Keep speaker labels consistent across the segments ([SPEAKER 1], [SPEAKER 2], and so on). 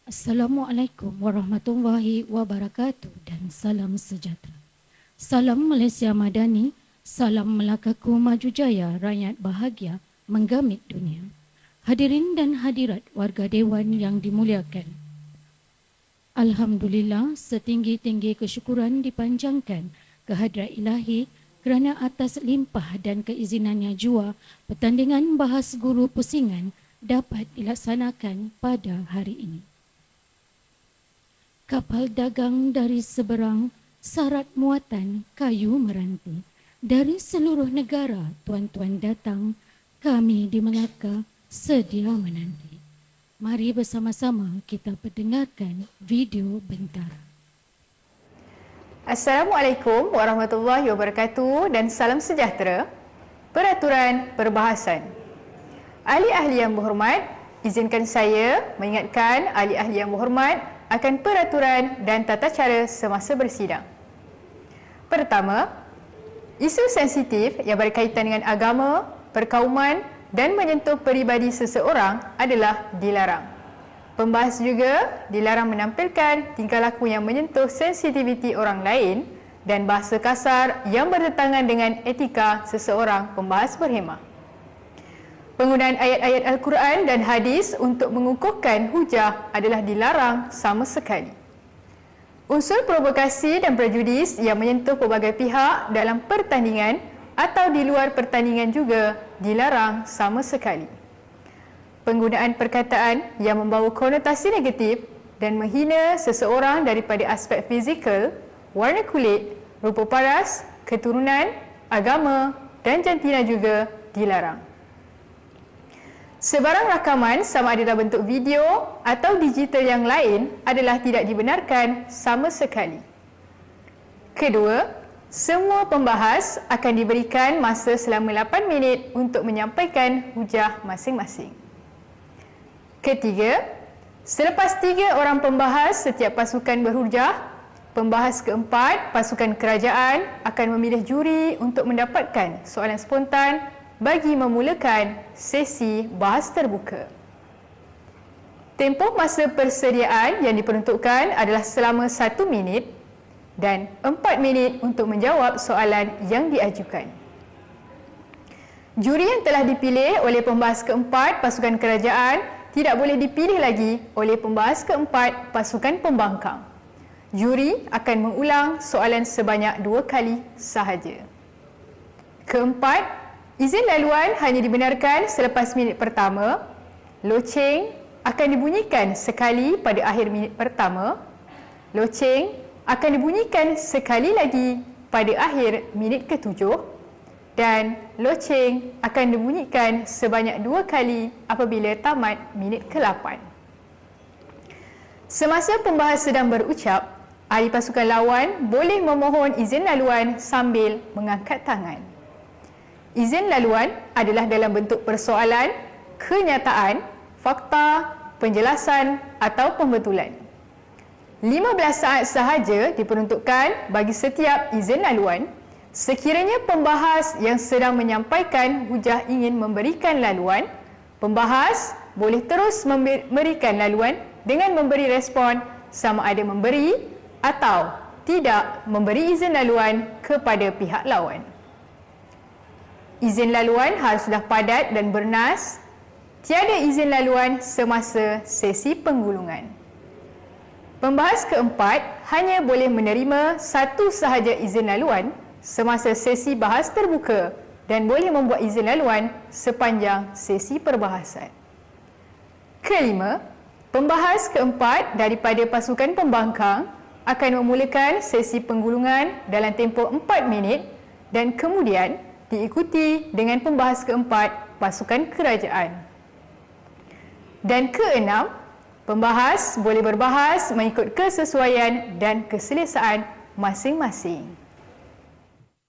[SPEAKER 1] Assalamualaikum warahmatullahi wabarakatuh dan salam sejahtera. Salam Malaysia Madani, salam Melakaku Maju Jaya, rakyat bahagia menggamit dunia. Hadirin dan hadirat warga Dewan yang dimuliakan. Alhamdulillah, setinggi-tinggi kesyukuran dipanjangkan kehadrat ilahi kerana atas limpah dan keizinannya jua pertandingan bahas guru pusingan dapat dilaksanakan pada hari ini. Kapal dagang dari seberang, syarat muatan kayu meranti. Dari seluruh negara, tuan-tuan datang, kami di Melaka sedia menanti. Mari bersama-sama kita pendengarkan video bentara.
[SPEAKER 2] Assalamualaikum warahmatullahi wabarakatuh dan salam sejahtera. Peraturan perbahasan. Ahli-ahli yang berhormat, izinkan saya mengingatkan ahli-ahli yang berhormat akan peraturan dan tata cara semasa bersidang. Pertama, isu sensitif yang berkaitan dengan agama, perkauman dan menyentuh peribadi seseorang adalah dilarang. Pembahas juga dilarang menampilkan tingkah laku yang menyentuh sensitiviti orang lain dan bahasa kasar yang bertentangan dengan etika seseorang pembahas berhemah. Penggunaan ayat-ayat Al-Quran dan hadis untuk mengukuhkan hujah adalah dilarang sama sekali. Unsur provokasi dan prejudis yang menyentuh pelbagai pihak dalam pertandingan atau di luar pertandingan juga dilarang sama sekali. Penggunaan perkataan yang membawa konotasi negatif dan menghina seseorang daripada aspek fizikal, warna kulit, rupa paras, keturunan, agama dan jantina juga dilarang. Sebarang rakaman sama ada dalam bentuk video atau digital yang lain adalah tidak dibenarkan sama sekali. Kedua, semua pembahas akan diberikan masa selama 8 minit untuk menyampaikan hujah masing-masing. Ketiga, selepas 3 orang pembahas setiap pasukan berhujah, pembahas keempat, pasukan kerajaan akan memilih juri untuk mendapatkan soalan spontan bagi memulakan sesi bahas terbuka. Tempoh masa persediaan yang diperuntukkan adalah selama 1 minit dan 4 minit untuk menjawab soalan yang diajukan. Juri yang telah dipilih oleh pembahas keempat pasukan kerajaan tidak boleh dipilih lagi oleh pembahas keempat pasukan pembangkang. Juri akan mengulang soalan sebanyak 2 kali sahaja. Keempat, izin laluan hanya dibenarkan selepas minit pertama. Loceng akan dibunyikan sekali pada akhir minit pertama. Loceng akan dibunyikan sekali lagi pada akhir minit ke-7. Dan loceng akan dibunyikan sebanyak 2 kali apabila tamat minit ke-8. Semasa pembahas sedang berucap, ahli pasukan lawan boleh memohon izin laluan sambil mengangkat tangan. Izin laluan adalah dalam bentuk persoalan, kenyataan, fakta, penjelasan atau pembetulan. 15 saat sahaja diperuntukkan bagi setiap izin laluan. Sekiranya pembahas yang sedang menyampaikan hujah ingin memberikan laluan, pembahas boleh terus memberikan laluan dengan memberi respon sama ada memberi atau tidak memberi izin laluan kepada pihak lawan. Izin laluan haruslah padat dan bernas. Tiada izin laluan semasa sesi penggulungan. Pembahas keempat hanya boleh menerima 1 sahaja izin laluan semasa sesi bahas terbuka dan boleh membuat izin laluan sepanjang sesi perbahasan. Kelima, pembahas keempat daripada pasukan pembangkang akan memulakan sesi penggulungan dalam tempoh 4 minit dan kemudian diikuti dengan pembahas keempat pasukan kerajaan. Dan keenam, pembahas boleh berbahas mengikut kesesuaian dan keselesaan masing-masing.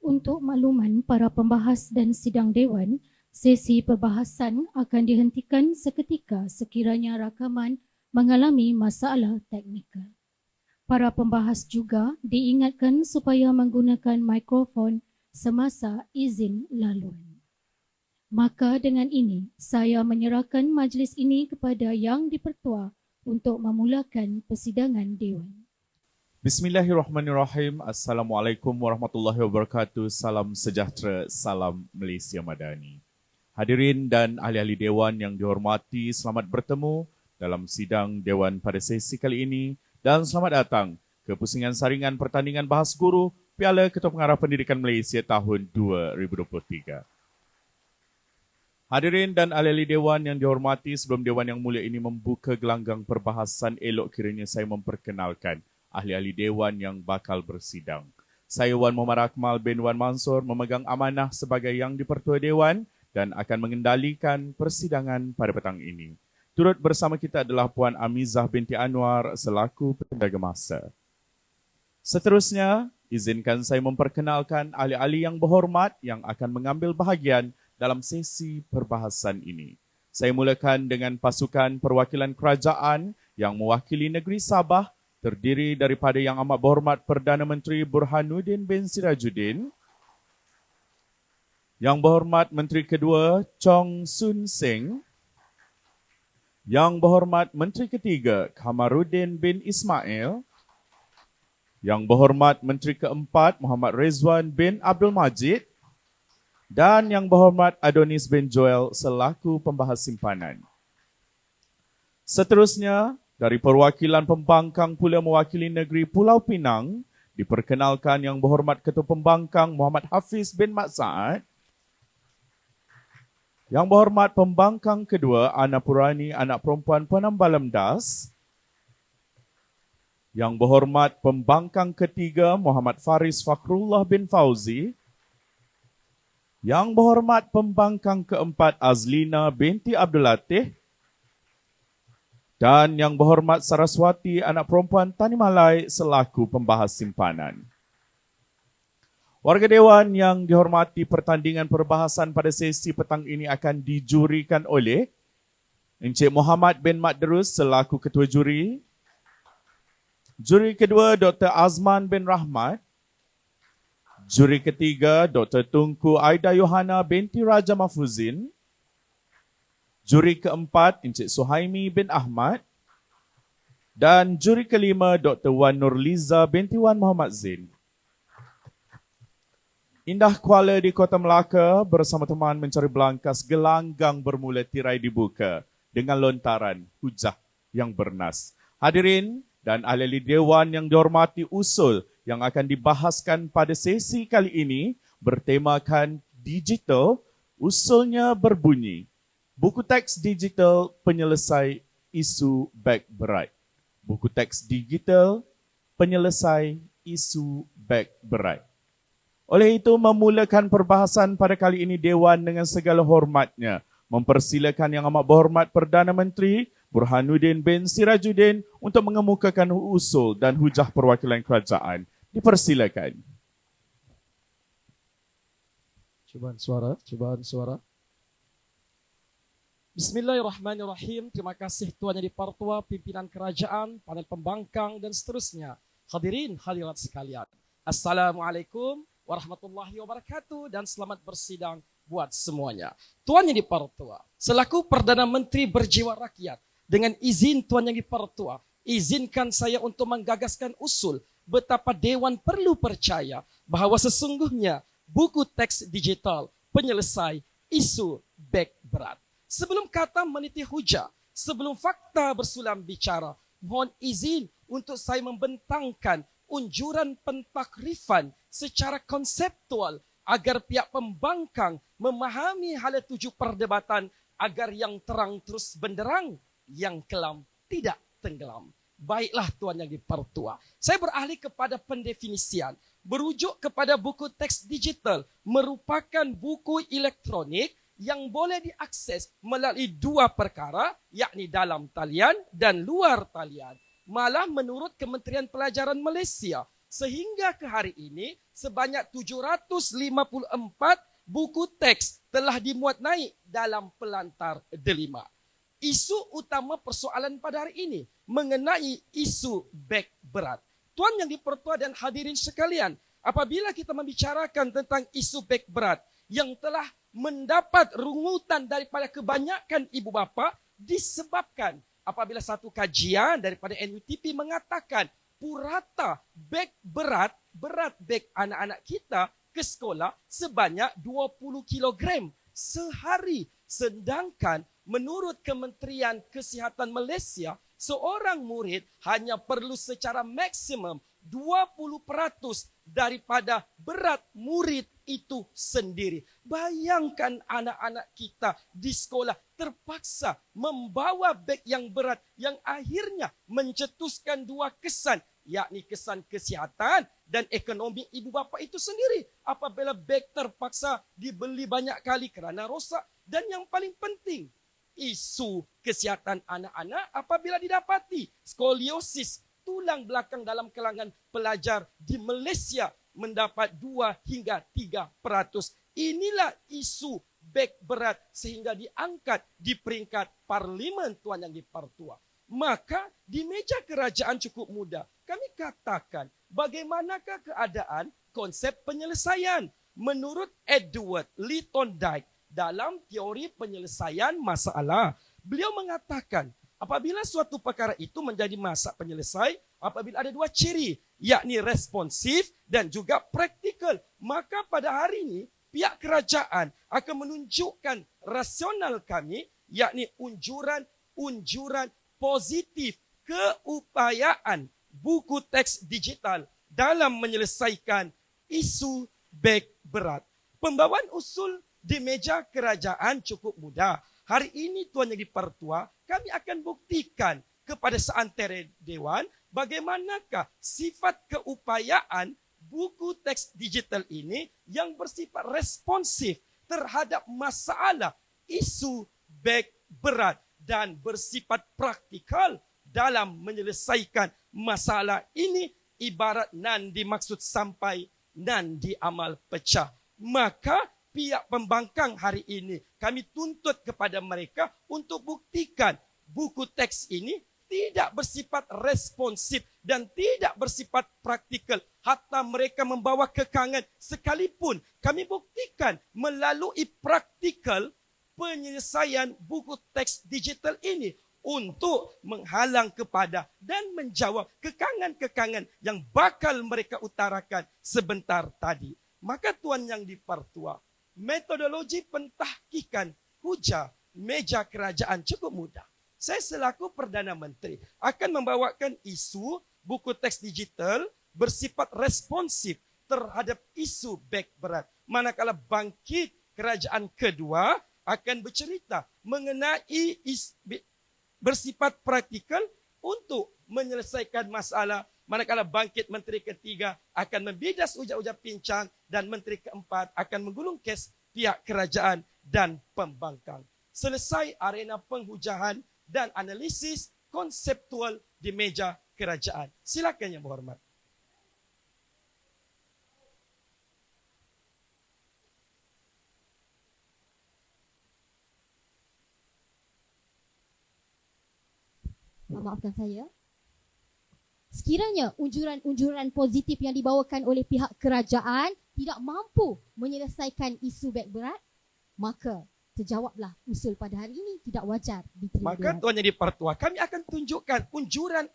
[SPEAKER 1] Untuk makluman para pembahas dan sidang dewan, sesi perbahasan akan dihentikan seketika sekiranya rakaman mengalami masalah teknikal. Para pembahas juga diingatkan supaya menggunakan mikrofon semasa izin laluan. Maka dengan ini, saya menyerahkan majlis ini kepada Yang di-Pertua untuk memulakan persidangan Dewan.
[SPEAKER 3] Bismillahirrahmanirrahim. Assalamualaikum warahmatullahi wabarakatuh. Salam sejahtera, salam Malaysia Madani. Hadirin dan ahli-ahli Dewan yang dihormati, selamat bertemu dalam sidang Dewan pada sesi kali ini dan selamat datang ke pusingan saringan pertandingan bahas guru Piala Ketua Pengarah Pendidikan Malaysia tahun 2023. Hadirin dan ahli-ahli Dewan yang dihormati, sebelum Dewan yang mulia ini membuka gelanggang perbahasan, elok kiranya saya memperkenalkan ahli-ahli Dewan yang bakal bersidang. Saya Wan Muhammad Akmal bin Wan Mansur memegang amanah sebagai Yang di-Pertua Dewan dan akan mengendalikan persidangan pada petang ini. Turut bersama kita adalah Puan Amizah binti Anwar selaku penjaga masa. Seterusnya, izinkan saya memperkenalkan ahli-ahli yang berhormat yang akan mengambil bahagian dalam sesi perbahasan ini. Saya mulakan dengan pasukan perwakilan kerajaan yang mewakili negeri Sabah, terdiri daripada Yang Amat Berhormat Perdana Menteri Burhanuddin bin Sirajuddin, Yang Berhormat Menteri Kedua Chong Soon Seng, Yang Berhormat Menteri Ketiga Kamaruddin bin Ismail, Yang Berhormat Menteri Keempat Muhammad Rizwan bin Abdul Majid, dan Yang Berhormat Adonis bin Joel selaku pembahas simpanan. Seterusnya, dari perwakilan pembangkang pula mewakili negeri Pulau Pinang, diperkenalkan Yang Berhormat Ketua Pembangkang Muhammad Hafiz bin Mat Saad, Yang Berhormat Pembangkang Kedua Ana Purani anak perempuan Penambalam Das, Yang Berhormat Pembangkang Ketiga Muhammad Faris Fakhrullah bin Fauzi, Yang Berhormat Pembangkang Keempat Azlina binti Abdul Latif, dan Yang Berhormat Saraswati anak perempuan Tani Malai selaku pembahas simpanan. Warga Dewan yang dihormati, pertandingan perbahasan pada sesi petang ini akan dijurikan oleh Encik Muhammad bin Madrus selaku Ketua Juri, Juri kedua Dr. Azman bin Rahmat, Juri ketiga Dr. Tunku Aida Yohana binti Raja Mahfuzin, Juri keempat Encik Suhaimi bin Ahmad, dan juri kelima Dr. Wan Nurliza binti Wan Muhammad Zain. Indah Kuala di Kota Melaka bersama teman mencari belangkas, gelanggang bermula tirai dibuka dengan lontaran hujah yang bernas. Hadirin dan ahli Dewan yang dihormati, usul yang akan dibahaskan pada sesi kali ini bertemakan digital. Usulnya berbunyi, buku teks digital penyelesai isu beg berat. Buku teks digital penyelesai isu beg berat. Oleh itu, memulakan perbahasan pada kali ini, Dewan dengan segala hormatnya mempersilakan Yang Amat Berhormat Perdana Menteri Burhanuddin bin Sirajuddin untuk mengemukakan usul dan hujah perwakilan kerajaan. Dipersilakan.
[SPEAKER 4] Cubaan suara. Bismillahirrahmanirrahim. Terima kasih Tuan Yang di-Pertua, pimpinan kerajaan, panel pembangkang dan seterusnya. Hadirin hadirat sekalian. Assalamualaikum warahmatullahi wabarakatuh dan selamat bersidang buat semuanya. Tuan Yang di-Pertua, selaku Perdana Menteri berjiwa rakyat, dengan izin Tuan Yang di-Pertua, izinkan saya untuk menggagaskan usul betapa Dewan perlu percaya bahawa sesungguhnya buku teks digital penyelesai isu beg berat. Sebelum kata meniti hujah, sebelum fakta bersulam bicara, mohon izin untuk saya membentangkan unjuran pentakrifan secara konseptual agar pihak pembangkang memahami hala tuju perdebatan agar yang terang terus benderang, yang kelam tidak tenggelam. Baiklah Tuan Yang di-Pertua, saya beralih kepada pendefinisian. Berujuk kepada buku teks digital merupakan buku elektronik yang boleh diakses melalui dua perkara, yakni dalam talian dan luar talian. Malah menurut Kementerian Pelajaran Malaysia, sehingga ke hari ini sebanyak 754 buku teks telah dimuat naik dalam pelantar delima. Isu utama persoalan pada hari ini mengenai isu beg berat. Tuan Yang di-Pertua dan hadirin sekalian, apabila kita membicarakan tentang isu beg berat yang telah mendapat rungutan daripada kebanyakan ibu bapa disebabkan apabila satu kajian daripada NUTP mengatakan purata beg berat beg anak-anak kita ke sekolah sebanyak 20 kilogram sehari. Sedangkan menurut Kementerian Kesihatan Malaysia, seorang murid hanya perlu secara maksimum 20% daripada berat murid itu sendiri. Bayangkan anak-anak kita di sekolah terpaksa membawa beg yang berat yang akhirnya mencetuskan dua kesan, yakni kesan kesihatan dan ekonomi ibu bapa itu sendiri apabila beg terpaksa dibeli banyak kali kerana rosak. Dan yang paling penting, isu kesihatan anak-anak apabila didapati skoliosis tulang belakang dalam kalangan pelajar di Malaysia mendapat 2 hingga 3%. Inilah isu beg berat sehingga diangkat di peringkat parlimen Tuan Yang di-Pertua. Maka di meja kerajaan cukup mudah kami katakan bagaimanakah keadaan konsep penyelesaian. Menurut Edward Lee Thorndike dalam teori penyelesaian masalah, beliau mengatakan apabila suatu perkara itu menjadi masalah penyelesai, apabila ada dua ciri, yakni responsif dan juga praktikal, maka pada hari ini pihak kerajaan akan menunjukkan rasional kami, yakni unjuran positif keupayaan buku teks digital dalam menyelesaikan isu beg berat. Pembawaan usul di meja kerajaan cukup mudah. Hari ini Tuan Yang di-Pertua, kami akan buktikan kepada seantero Dewan bagaimanakah sifat keupayaan buku teks digital ini yang bersifat responsif terhadap masalah isu beg berat dan bersifat praktikal dalam menyelesaikan masalah ini, ibarat nan dimaksud sampai, nan diamal pecah. Maka pihak pembangkang hari ini kami tuntut kepada mereka untuk buktikan buku teks ini tidak bersifat responsif dan tidak bersifat praktikal. Hatta mereka membawa kekangan sekalipun kami buktikan melalui praktikal penyelesaian buku teks digital ini untuk menghalang kepada dan menjawab kekangan-kekangan yang bakal mereka utarakan sebentar tadi. Maka Tuan Yang di-Pertua, metodologi pentahkikan hujah meja kerajaan cukup mudah. Saya selaku Perdana Menteri akan membawakan isu buku teks digital bersifat responsif terhadap isu beg berat. Manakala bangkit kerajaan kedua akan bercerita mengenai bersifat praktikal untuk menyelesaikan masalah. Manakala bangkit menteri ketiga akan membidas ujar-ujar pincang dan menteri keempat akan menggulung kes pihak kerajaan dan pembangkang. Selesai arena penghujahan dan analisis konseptual di meja kerajaan. Silakan Yang Berhormat.
[SPEAKER 5] Maafkan saya. Sekiranya unjuran positif yang dibawakan oleh pihak kerajaan tidak mampu menyelesaikan isu beg berat, maka terjawablah usul pada hari ini tidak wajar diterima.
[SPEAKER 4] Maka Tuan Yang di-Pertua, kami akan tunjukkan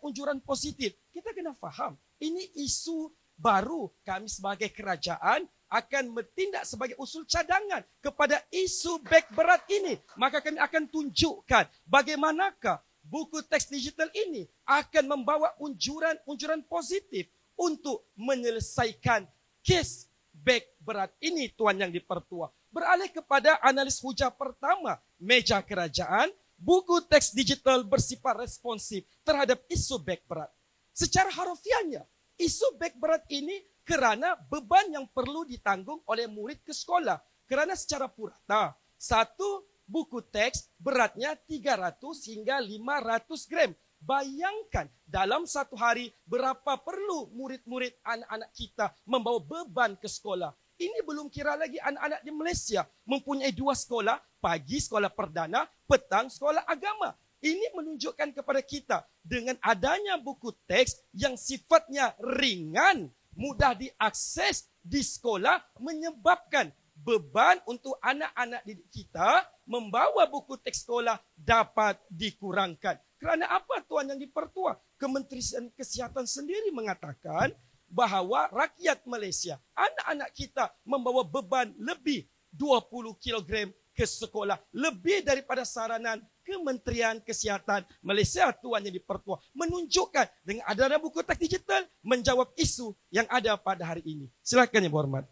[SPEAKER 4] unjuran positif. Kita kena faham, ini isu baru. Kami sebagai kerajaan akan bertindak sebagai usul cadangan kepada isu beg berat ini. Maka kami akan tunjukkan bagaimanakah buku teks digital ini akan membawa unjuran positif untuk menyelesaikan kes beg berat ini, Tuan Yang di-Pertua. Beralih kepada analis hujah pertama meja kerajaan, buku teks digital bersifat responsif terhadap isu beg berat. Secara harfiahnya, isu beg berat ini kerana beban yang perlu ditanggung oleh murid ke sekolah. Kerana secara purata, satu buku teks beratnya 300 hingga 500 gram. Bayangkan dalam satu hari berapa perlu murid-murid anak-anak kita membawa beban ke sekolah. Ini belum kira lagi anak-anak di Malaysia mempunyai dua sekolah, pagi sekolah perdana, petang sekolah agama. Ini menunjukkan kepada kita dengan adanya buku teks yang sifatnya ringan, mudah diakses di sekolah menyebabkan beban untuk anak-anak didik kita membawa buku teks sekolah dapat dikurangkan. Kerana apa Tuan Yang Dipertua? Kementerian Kesihatan sendiri mengatakan bahawa rakyat Malaysia, anak-anak kita membawa beban lebih 20 kilogram ke sekolah. Lebih daripada saranan Kementerian Kesihatan Malaysia, Tuan Yang Dipertua, menunjukkan dengan adanya buku teks digital menjawab isu yang ada pada hari ini. Silakan Yang Berhormat.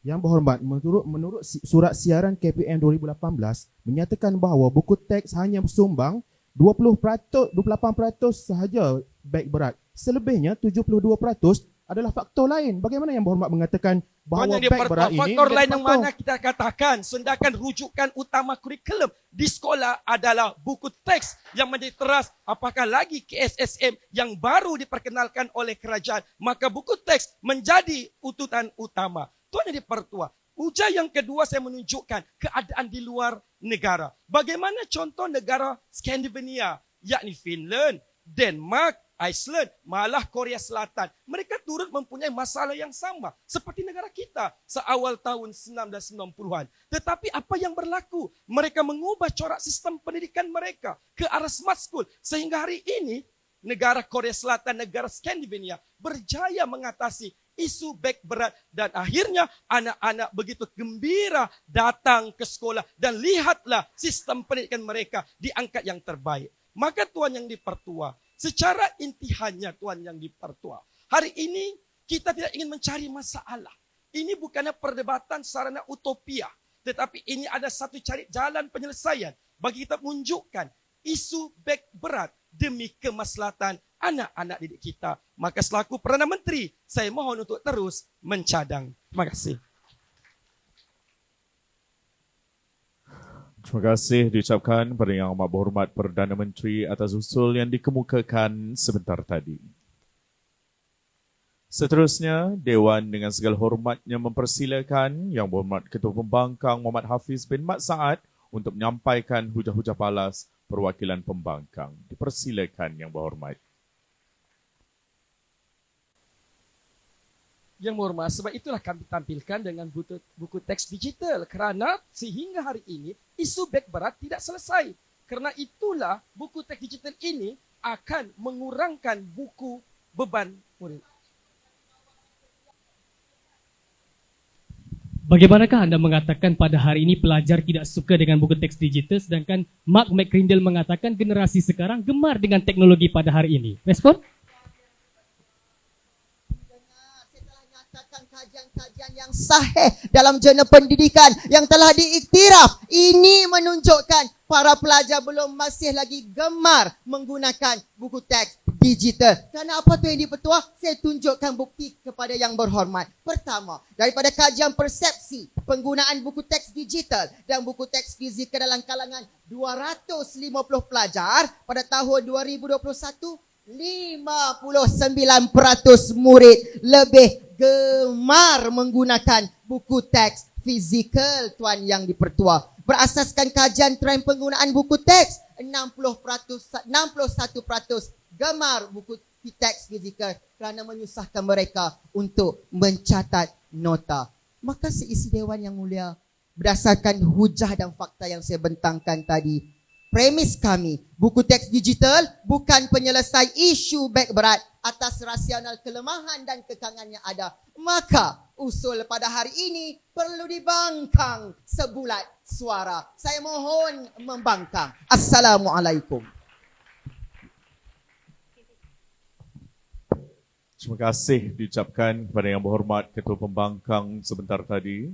[SPEAKER 6] Yang Berhormat, menurut surat siaran KPM 2018 menyatakan bahawa buku teks hanya bersumbang 28% sahaja baik berat. Selebihnya 72% adalah faktor lain. Bagaimana Yang Berhormat mengatakan bahawa baik berat ini
[SPEAKER 4] faktor lain yang mana kita katakan sedangkan rujukan utama kurikulum di sekolah adalah buku teks yang menjadi teras, apakah lagi KSSM yang baru diperkenalkan oleh kerajaan, maka buku teks menjadi ututan utama. Tuan Yang Dipertua, ujar yang kedua saya menunjukkan keadaan di luar negara. Bagaimana contoh negara Skandinavia, yakni Finland, Denmark, Iceland, malah Korea Selatan. Mereka turut mempunyai masalah yang sama seperti negara kita seawal tahun 1990-an. Tetapi apa yang berlaku? Mereka mengubah corak sistem pendidikan mereka ke arah smart school. Sehingga hari ini negara Korea Selatan, negara Skandinavia berjaya mengatasi isu beg berat dan akhirnya anak-anak begitu gembira datang ke sekolah dan lihatlah sistem pendidikan mereka diangkat yang terbaik. Maka Tuan Yang Dipertua, secara intihannya Tuan Yang Dipertua, hari ini kita tidak ingin mencari masalah. Ini bukanlah perdebatan sarana utopia, tetapi ini ada satu cari jalan penyelesaian bagi kita menunjukkan isu beg berat demi kemaslahatan anak-anak didik kita. Maka selaku Perdana Menteri, saya mohon untuk terus mencadang. Terima kasih.
[SPEAKER 3] Terima kasih diucapkan kepada Yang Amat Berhormat Perdana Menteri atas usul yang dikemukakan sebentar tadi. Seterusnya, Dewan dengan segala hormatnya mempersilakan Yang Berhormat Ketua Pembangkang Muhammad Hafiz bin Mat Saad untuk menyampaikan hujah-hujah balas perwakilan pembangkang. Dipersilakan Yang Berhormat.
[SPEAKER 4] Yang Berhormat, sebab itulah kami tampilkan dengan buku teks digital kerana sehingga hari ini isu beg berat tidak selesai. Kerana itulah buku teks digital ini akan mengurangkan buku beban murid.
[SPEAKER 7] Bagaimanakah anda mengatakan pada hari ini pelajar tidak suka dengan buku teks digital sedangkan Mark McCrindle mengatakan generasi sekarang gemar dengan teknologi pada hari ini? Respon?
[SPEAKER 8] Kajian yang sahih dalam jurnal pendidikan yang telah diiktiraf. Ini menunjukkan para pelajar belum masih lagi gemar menggunakan buku teks digital. Kerana apa tu Yang Dipertua? Saya tunjukkan bukti kepada Yang Berhormat. Pertama, daripada kajian persepsi penggunaan buku teks digital dan buku teks fizikal dalam kalangan 250 pelajar pada tahun 2021, 59% murid lebih gemar menggunakan buku teks fizikal, Tuan Yang Dipertua. Berasaskan kajian trend penggunaan buku teks, 61% gemar buku teks fizikal kerana menyusahkan mereka untuk mencatat nota. Maka seisi Dewan Yang Mulia, berdasarkan hujah dan fakta yang saya bentangkan tadi, premis kami, buku teks digital bukan penyelesai isu beg berat atas rasional kelemahan dan kekangan yang ada. Maka usul pada hari ini perlu dibangkang sebulat suara. Saya mohon membangkang. Assalamualaikum.
[SPEAKER 3] Terima kasih diucapkan kepada Yang Berhormat Ketua Pembangkang sebentar tadi.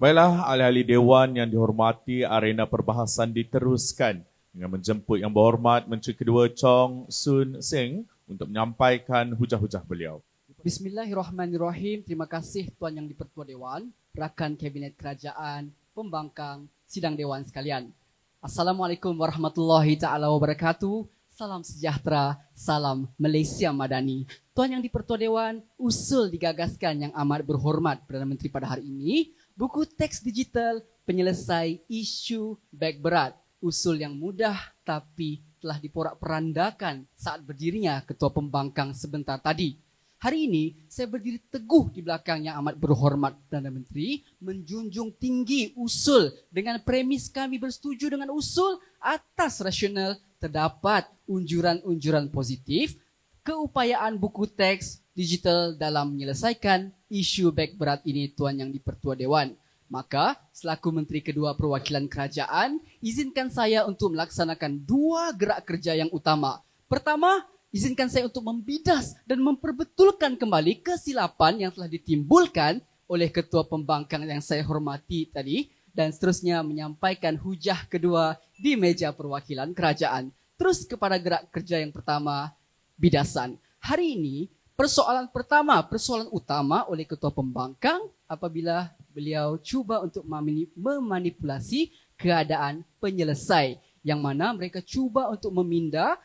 [SPEAKER 3] Baiklah, ahli-ahli Dewan yang dihormati, arena perbahasan diteruskan dengan menjemput Yang Berhormat Menteri Kedua Chong Soon Seng untuk menyampaikan hujah-hujah beliau.
[SPEAKER 9] Bismillahirrahmanirrahim. Terima kasih Tuan Yang Dipertua Dewan, rakan Kabinet Kerajaan, pembangkang, sidang Dewan sekalian. Assalamualaikum warahmatullahi taala wabarakatuh. Salam sejahtera, salam Malaysia Madani. Tuan Yang Dipertua Dewan, usul digagaskan Yang Amat Berhormat Perdana Menteri pada hari ini, buku teks digital penyelesai isu beg berat. Usul yang mudah tapi telah diporak-perandakan saat berdirinya Ketua Pembangkang sebentar tadi. Hari ini saya berdiri teguh di belakang yang amat berhormat Perdana Menteri, menjunjung tinggi usul dengan premis kami bersetuju dengan usul atas rasional terdapat unjuran-unjuran positif, keupayaan buku teks digital dalam menyelesaikan isu beg berat ini Tuan Yang di-Pertua Dewan. Maka, selaku Menteri Kedua Perwakilan Kerajaan, izinkan saya untuk melaksanakan 2 gerak kerja yang utama. Pertama, izinkan saya untuk membidas dan memperbetulkan kembali kesilapan yang telah ditimbulkan oleh Ketua Pembangkang yang saya hormati tadi, dan seterusnya menyampaikan hujah kedua di meja perwakilan kerajaan. Terus kepada gerak kerja yang pertama, bidasan. Hari ini, persoalan pertama, persoalan utama oleh Ketua Pembangkang apabila beliau cuba untuk memanipulasi keadaan penyelesai, yang mana mereka cuba untuk meminda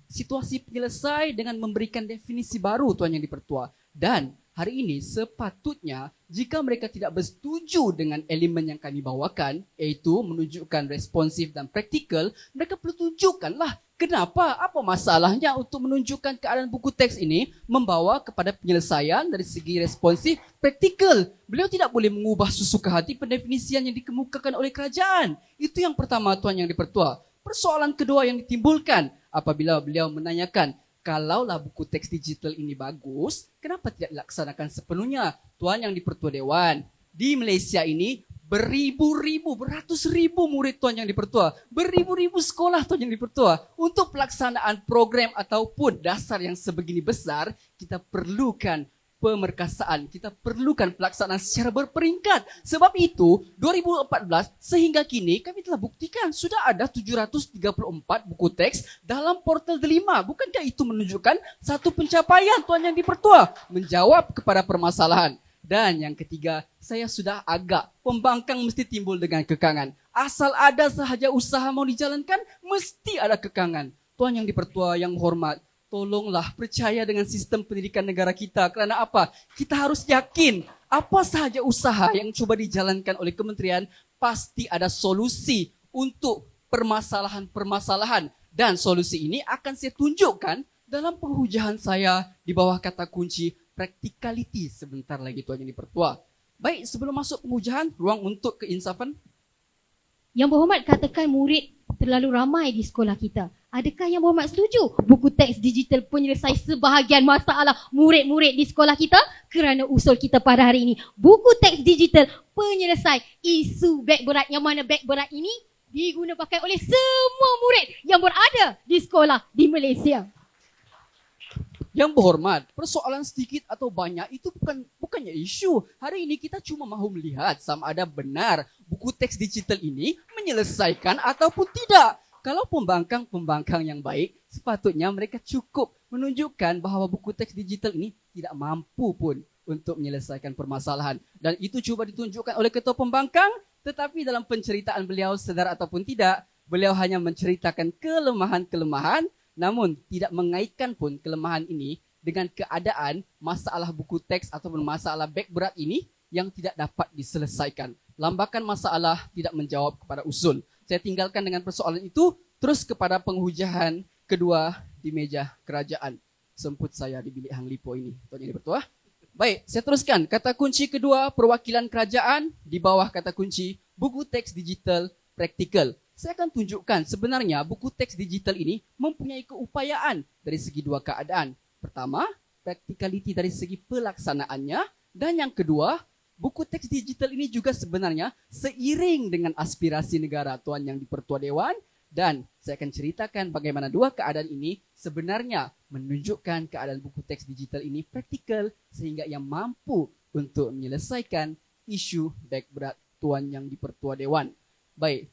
[SPEAKER 9] situasi penyelesai dengan memberikan definisi baru Tuan Yang di-Pertua. Dan hari ini sepatutnya jika mereka tidak bersetuju dengan elemen yang kami bawakan, iaitu menunjukkan responsif dan praktikal, mereka perlu tunjukkanlah kenapa, apa masalahnya untuk menunjukkan keadaan buku teks ini membawa kepada penyelesaian dari segi responsif praktikal. Beliau tidak boleh mengubah sesuka hati pendefinisian yang dikemukakan oleh kerajaan. Itu yang pertama Tuan Yang di-Pertua. Persoalan kedua yang ditimbulkan apabila beliau menanyakan, kalaulah buku teks digital ini bagus, kenapa tidak dilaksanakan sepenuhnya? Tuan Yang di-Pertua Dewan, di Malaysia ini beribu-ribu, beratus ribu murid Tuan Yang di-Pertua, beribu-ribu sekolah Tuan Yang di-Pertua. Untuk pelaksanaan program ataupun dasar yang sebegini besar, kita perlukan pemerkasaan, kita perlukan pelaksanaan secara berperingkat. Sebab itu, 2014 sehingga kini kami telah buktikan sudah ada 734 buku teks dalam portal Delima. Bukankah itu menunjukkan satu pencapaian Tuan Yang di-Pertua menjawab kepada permasalahan? Dan yang ketiga, saya sudah agak pembangkang mesti timbul dengan kekangan. Asal ada sahaja usaha mau dijalankan, mesti ada kekangan. Tuan Yang di-Pertua yang hormat, tolonglah percaya dengan sistem pendidikan negara kita. Kerana apa? Kita harus yakin apa sahaja usaha yang cuba dijalankan oleh kementerian, pasti ada solusi untuk permasalahan-permasalahan. Dan solusi ini akan saya tunjukkan dalam penghujahan saya di bawah kata kunci practicality sebentar lagi Tuan Yang di-Pertua. Baik, sebelum masuk penghujahan, ruang untuk keinsafan.
[SPEAKER 5] Yang Berhormat katakan murid terlalu ramai di sekolah kita. Adakah Yang Berhormat setuju buku teks digital penyelesai sebahagian masalah murid-murid di sekolah kita? Kerana usul kita pada hari ini, buku teks digital penyelesai isu beg berat, yang mana beg berat ini diguna pakai oleh semua murid yang berada di sekolah di Malaysia.
[SPEAKER 9] Yang Berhormat, persoalan sedikit atau banyak itu bukannya isu. Hari ini kita cuma mahu melihat sama ada benar buku teks digital ini menyelesaikan ataupun tidak. Kalau pembangkang yang baik, sepatutnya mereka cukup menunjukkan bahawa buku teks digital ini tidak mampu pun untuk menyelesaikan permasalahan. Dan itu cuba ditunjukkan oleh Ketua Pembangkang, tetapi dalam penceritaan beliau sedar ataupun tidak, beliau hanya menceritakan kelemahan-kelemahan, namun tidak mengaitkan pun kelemahan ini dengan keadaan masalah buku teks ataupun masalah beg berat ini yang tidak dapat diselesaikan. Lambakan masalah tidak menjawab kepada usul. Saya tinggalkan dengan persoalan itu, terus kepada penghujahan kedua di meja kerajaan. Semput saya di bilik Hang Lipo ini, Tuan Yang di-Pertua. Baik, saya teruskan. Kata kunci kedua perwakilan kerajaan di bawah kata kunci buku teks digital praktikal. Saya akan tunjukkan sebenarnya buku teks digital ini mempunyai keupayaan dari segi dua keadaan. Pertama, practicality dari segi pelaksanaannya. Dan yang kedua, buku teks digital ini juga sebenarnya seiring dengan aspirasi negara Tuan Yang di-Pertua Dewan. Dan saya akan ceritakan bagaimana dua keadaan ini sebenarnya menunjukkan keadaan buku teks digital ini praktikal sehingga ia mampu untuk menyelesaikan isu beg berat Tuan Yang di-Pertua Dewan. Baik,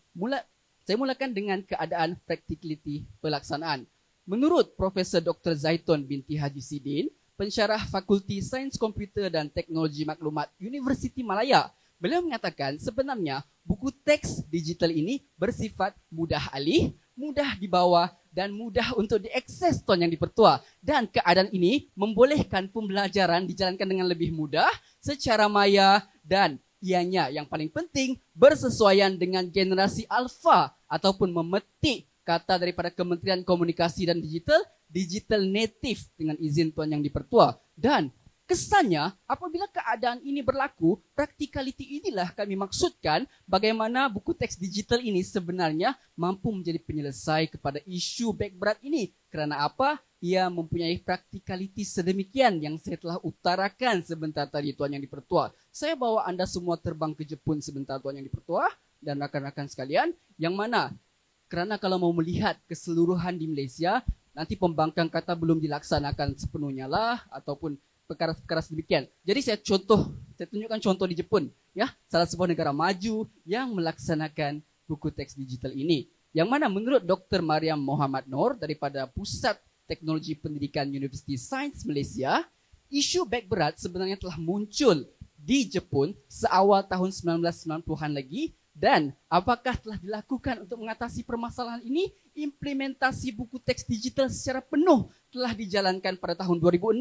[SPEAKER 9] saya mulakan dengan keadaan practicality pelaksanaan. Menurut Profesor Dr. Zaitun binti Haji Sidin, pensyarah Fakulti Sains Komputer dan Teknologi Maklumat Universiti Malaya, beliau mengatakan sebenarnya buku teks digital ini bersifat mudah alih, mudah dibawa dan mudah untuk diakses Tuan Yang di-Pertua. Dan keadaan ini membolehkan pembelajaran dijalankan dengan lebih mudah, secara maya dan ianya yang paling penting bersesuaian dengan generasi alfa ataupun memetik kata daripada Kementerian Komunikasi dan Digital digital native dengan izin Tuan Yang di-Pertua. Dan kesannya apabila keadaan ini berlaku, practicality inilah kami maksudkan bagaimana buku teks digital ini sebenarnya mampu menjadi penyelesai kepada isu beg berat ini. Kerana apa? Ia mempunyai practicality sedemikian yang saya telah utarakan sebentar tadi Tuan Yang di-Pertua. Saya bawa anda semua terbang ke Jepun sebentar Tuan Yang di-Pertua dan rakan-rakan sekalian, yang mana kerana kalau mau melihat keseluruhan di Malaysia, nanti pembangkang kata belum dilaksanakan sepenuhnya lah ataupun perkara-perkara sedemikian. Jadi saya tunjukkan contoh di Jepun, ya, salah sebuah negara maju yang melaksanakan buku teks digital ini. Yang mana menurut Dr. Mariam Muhammad Noor daripada Pusat Teknologi Pendidikan Universiti Sains Malaysia, isu beg berat sebenarnya telah muncul di Jepun seawal tahun 1990-an lagi. Dan apakah telah dilakukan untuk mengatasi permasalahan ini? Implementasi buku teks digital secara penuh telah dijalankan pada tahun 2006.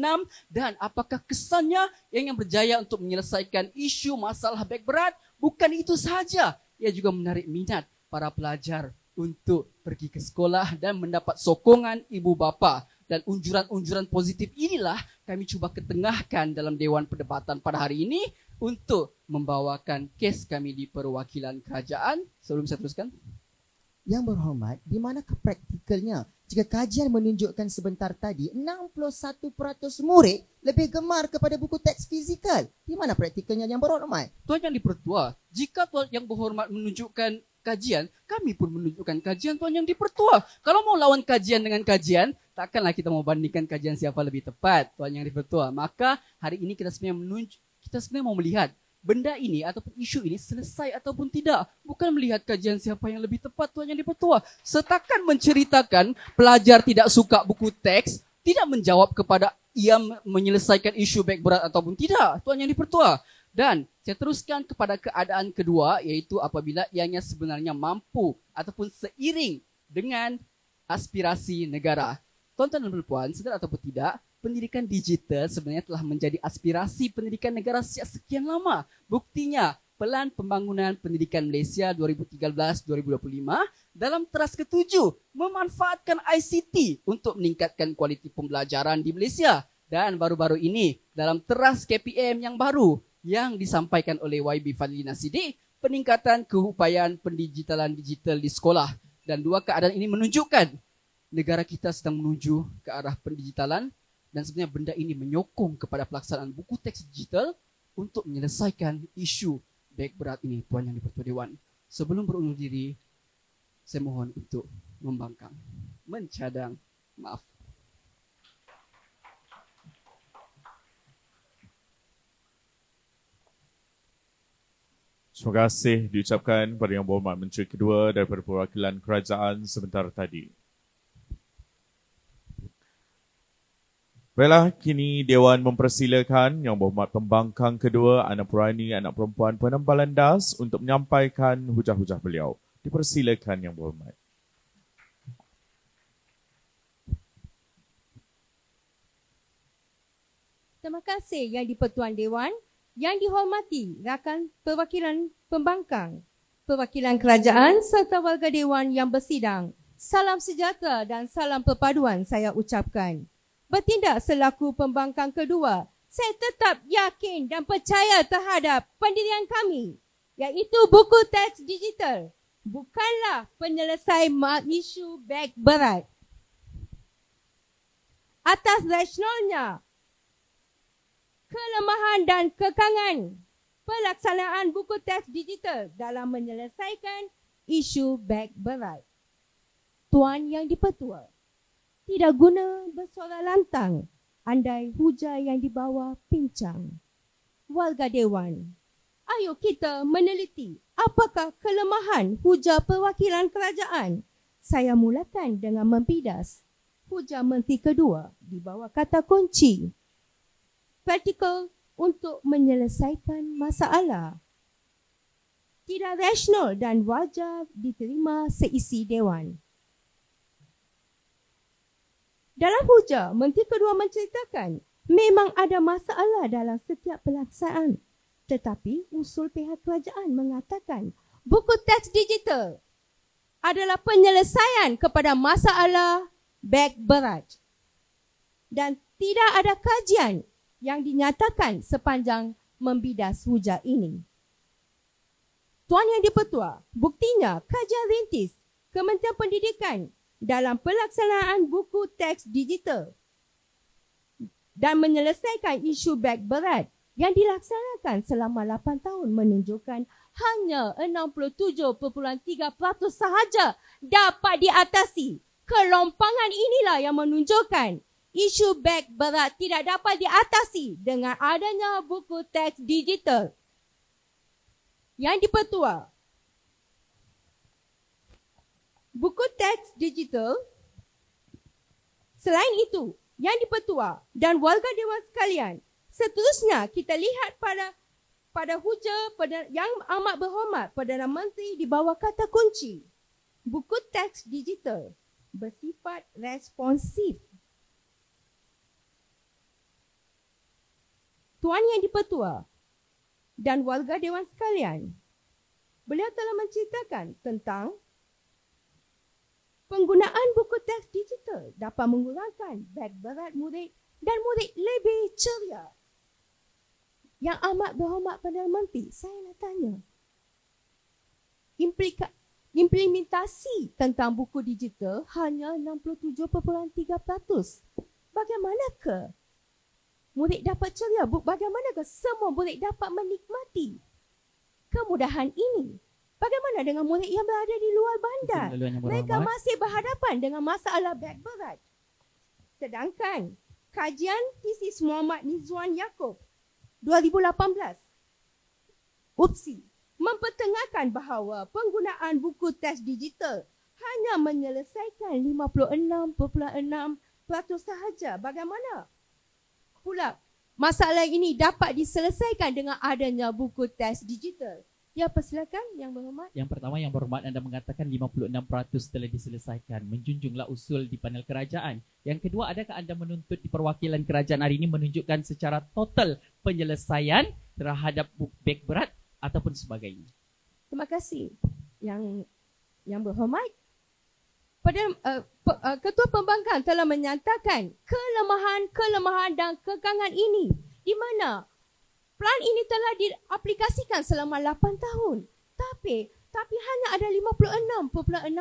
[SPEAKER 9] Dan apakah kesannya yang berjaya untuk menyelesaikan isu masalah beg berat? Bukan itu sahaja, ia juga menarik minat para pelajar untuk pergi ke sekolah dan mendapat sokongan ibu bapa. Dan unjuran-unjuran positif inilah kami cuba ketengahkan dalam Dewan Perdebatan pada hari ini untuk membawakan kes kami di perwakilan kerajaan. Sebelum saya teruskan.
[SPEAKER 8] Yang berhormat, di manakah praktikalnya? Jika kajian menunjukkan sebentar tadi, 61% murid lebih gemar kepada buku teks fizikal. Di mana praktikalnya yang berhormat?
[SPEAKER 9] Tuan Yang di-Pertua, jika Tuan Yang berhormat menunjukkan kajian, kami pun menunjukkan kajian Tuan Yang di-Pertua. Kalau mau lawan kajian dengan kajian, takkanlah kita mau bandingkan kajian siapa lebih tepat, Tuan Yang di-Pertua. Maka hari ini kita sebenarnya mau melihat benda ini ataupun isu ini selesai ataupun tidak. Bukan melihat kajian siapa yang lebih tepat, Tuan Yang di-Pertua. Setakat menceritakan pelajar tidak suka buku teks, tidak menjawab kepada ia menyelesaikan isu beg berat ataupun tidak, Tuan Yang di-Pertua. Dan saya teruskan kepada keadaan kedua, iaitu apabila ianya sebenarnya mampu ataupun seiring dengan aspirasi negara. Tuan-tuan dan puan, sedar ataupun tidak, pendidikan digital sebenarnya telah menjadi aspirasi pendidikan negara sejak sekian lama. Buktinya, Pelan Pembangunan Pendidikan Malaysia 2013-2025 dalam teras ke-7 memanfaatkan ICT untuk meningkatkan kualiti pembelajaran di Malaysia. Dan baru-baru ini, dalam teras KPM yang baru yang disampaikan oleh YB Fadlina Siddiq, peningkatan keupayaan pendigitalan digital di sekolah. Dan dua keadaan ini menunjukkan negara kita sedang menuju ke arah pendigitalan. Dan sebenarnya benda ini menyokong kepada pelaksanaan buku teks digital untuk menyelesaikan isu beg berat ini, Tuan Yang di-Pertua Dewan. Sebelum berundur diri, saya mohon untuk membangkang, mencadang, maaf.
[SPEAKER 3] Terima kasih diucapkan kepada Yang Berhormat Menteri Kedua daripada perwakilan kerajaan sebentar tadi. Baiklah, kini Dewan mempersilakan Yang Berhormat Pembangkang Kedua, anak purani, anak perempuan Penambalan Das untuk menyampaikan hujah-hujah beliau. Dipersilakan Yang Berhormat.
[SPEAKER 10] Terima kasih Yang di-Pertuan Dewan, yang dihormati rakan perwakilan pembangkang, perwakilan kerajaan serta warga Dewan yang bersidang. Salam sejahtera dan salam perpaduan saya ucapkan. Bertindak selaku pembangkang kedua, saya tetap yakin dan percaya terhadap pendirian kami, iaitu buku teks digital bukanlah penyelesai isu beg berat. Atas rasionalnya, kelemahan dan kekangan pelaksanaan buku teks digital dalam menyelesaikan isu beg berat. Tuan Yang di-Pertua, tidak guna bersuara lantang andai huja yang dibawa pincang. Warga Dewan, ayo kita meneliti apakah kelemahan huja perwakilan kerajaan. Saya mulakan dengan membidas huja Menteri Kedua di bawah kata kunci praktikal untuk menyelesaikan masalah. Tidak rasional dan wajar diterima seisi Dewan. Dalam hujah, Menteri Kedua menceritakan memang ada masalah dalam setiap pelaksanaan. Tetapi usul pihak kerajaan mengatakan buku teks digital adalah penyelesaian kepada masalah beg berat. dan tidak ada kajian yang dinyatakan sepanjang membidas hujah ini. Tuan Yang di-Pertua, buktinya kajian rintis Kementerian Pendidikan dalam pelaksanaan buku teks digital dan menyelesaikan isu beg berat yang dilaksanakan selama 8 tahun menunjukkan hanya 67.3% sahaja dapat diatasi. Kelompangan inilah yang menunjukkan isu beg berat tidak dapat diatasi dengan adanya buku teks digital. Yang di-Pertua, buku teks digital, selain itu, Yang di-Pertua dan warga Dewan sekalian, seterusnya kita lihat pada hujah yang amat berhormat Perdana Menteri di bawah kata kunci, buku teks digital bersifat responsif. Tuan Yang di-Pertua dan warga Dewan sekalian, beliau telah menceritakan tentang penggunaan buku teks digital dapat mengurangkan beg berat murid dan murid lebih ceria. Yang amat berhormat Perdana Menteri, saya nak tanya, implementasi tentang buku digital hanya 67.3%. Bagaimanakah murid dapat ceria? Bagaimanakah semua murid dapat menikmati kemudahan ini? Bagaimana dengan murid yang berada di luar bandar? Mereka masih berhadapan dengan masalah beg berat. Sedangkan kajian tesis Muhammad Nizwan Yaakob 2018 UPSI mempertengahkan bahawa penggunaan buku teks digital hanya menyelesaikan 56.6% sahaja. Bagaimana pula masalah ini dapat diselesaikan dengan adanya buku teks digital? Ya, persilakan Yang Berhormat.
[SPEAKER 11] Yang pertama, Yang Berhormat, anda mengatakan 56% telah diselesaikan. Menjunjunglah usul di panel kerajaan. Yang kedua, adakah anda menuntut di perwakilan kerajaan hari ini menunjukkan secara total penyelesaian terhadap beg berat ataupun sebagainya?
[SPEAKER 10] Terima kasih Yang Berhormat. Ketua Pembangkang telah menyatakan kelemahan dan kekangan ini di mana plan ini telah diaplikasikan selama 8 tahun. Tapi hanya ada 56.6%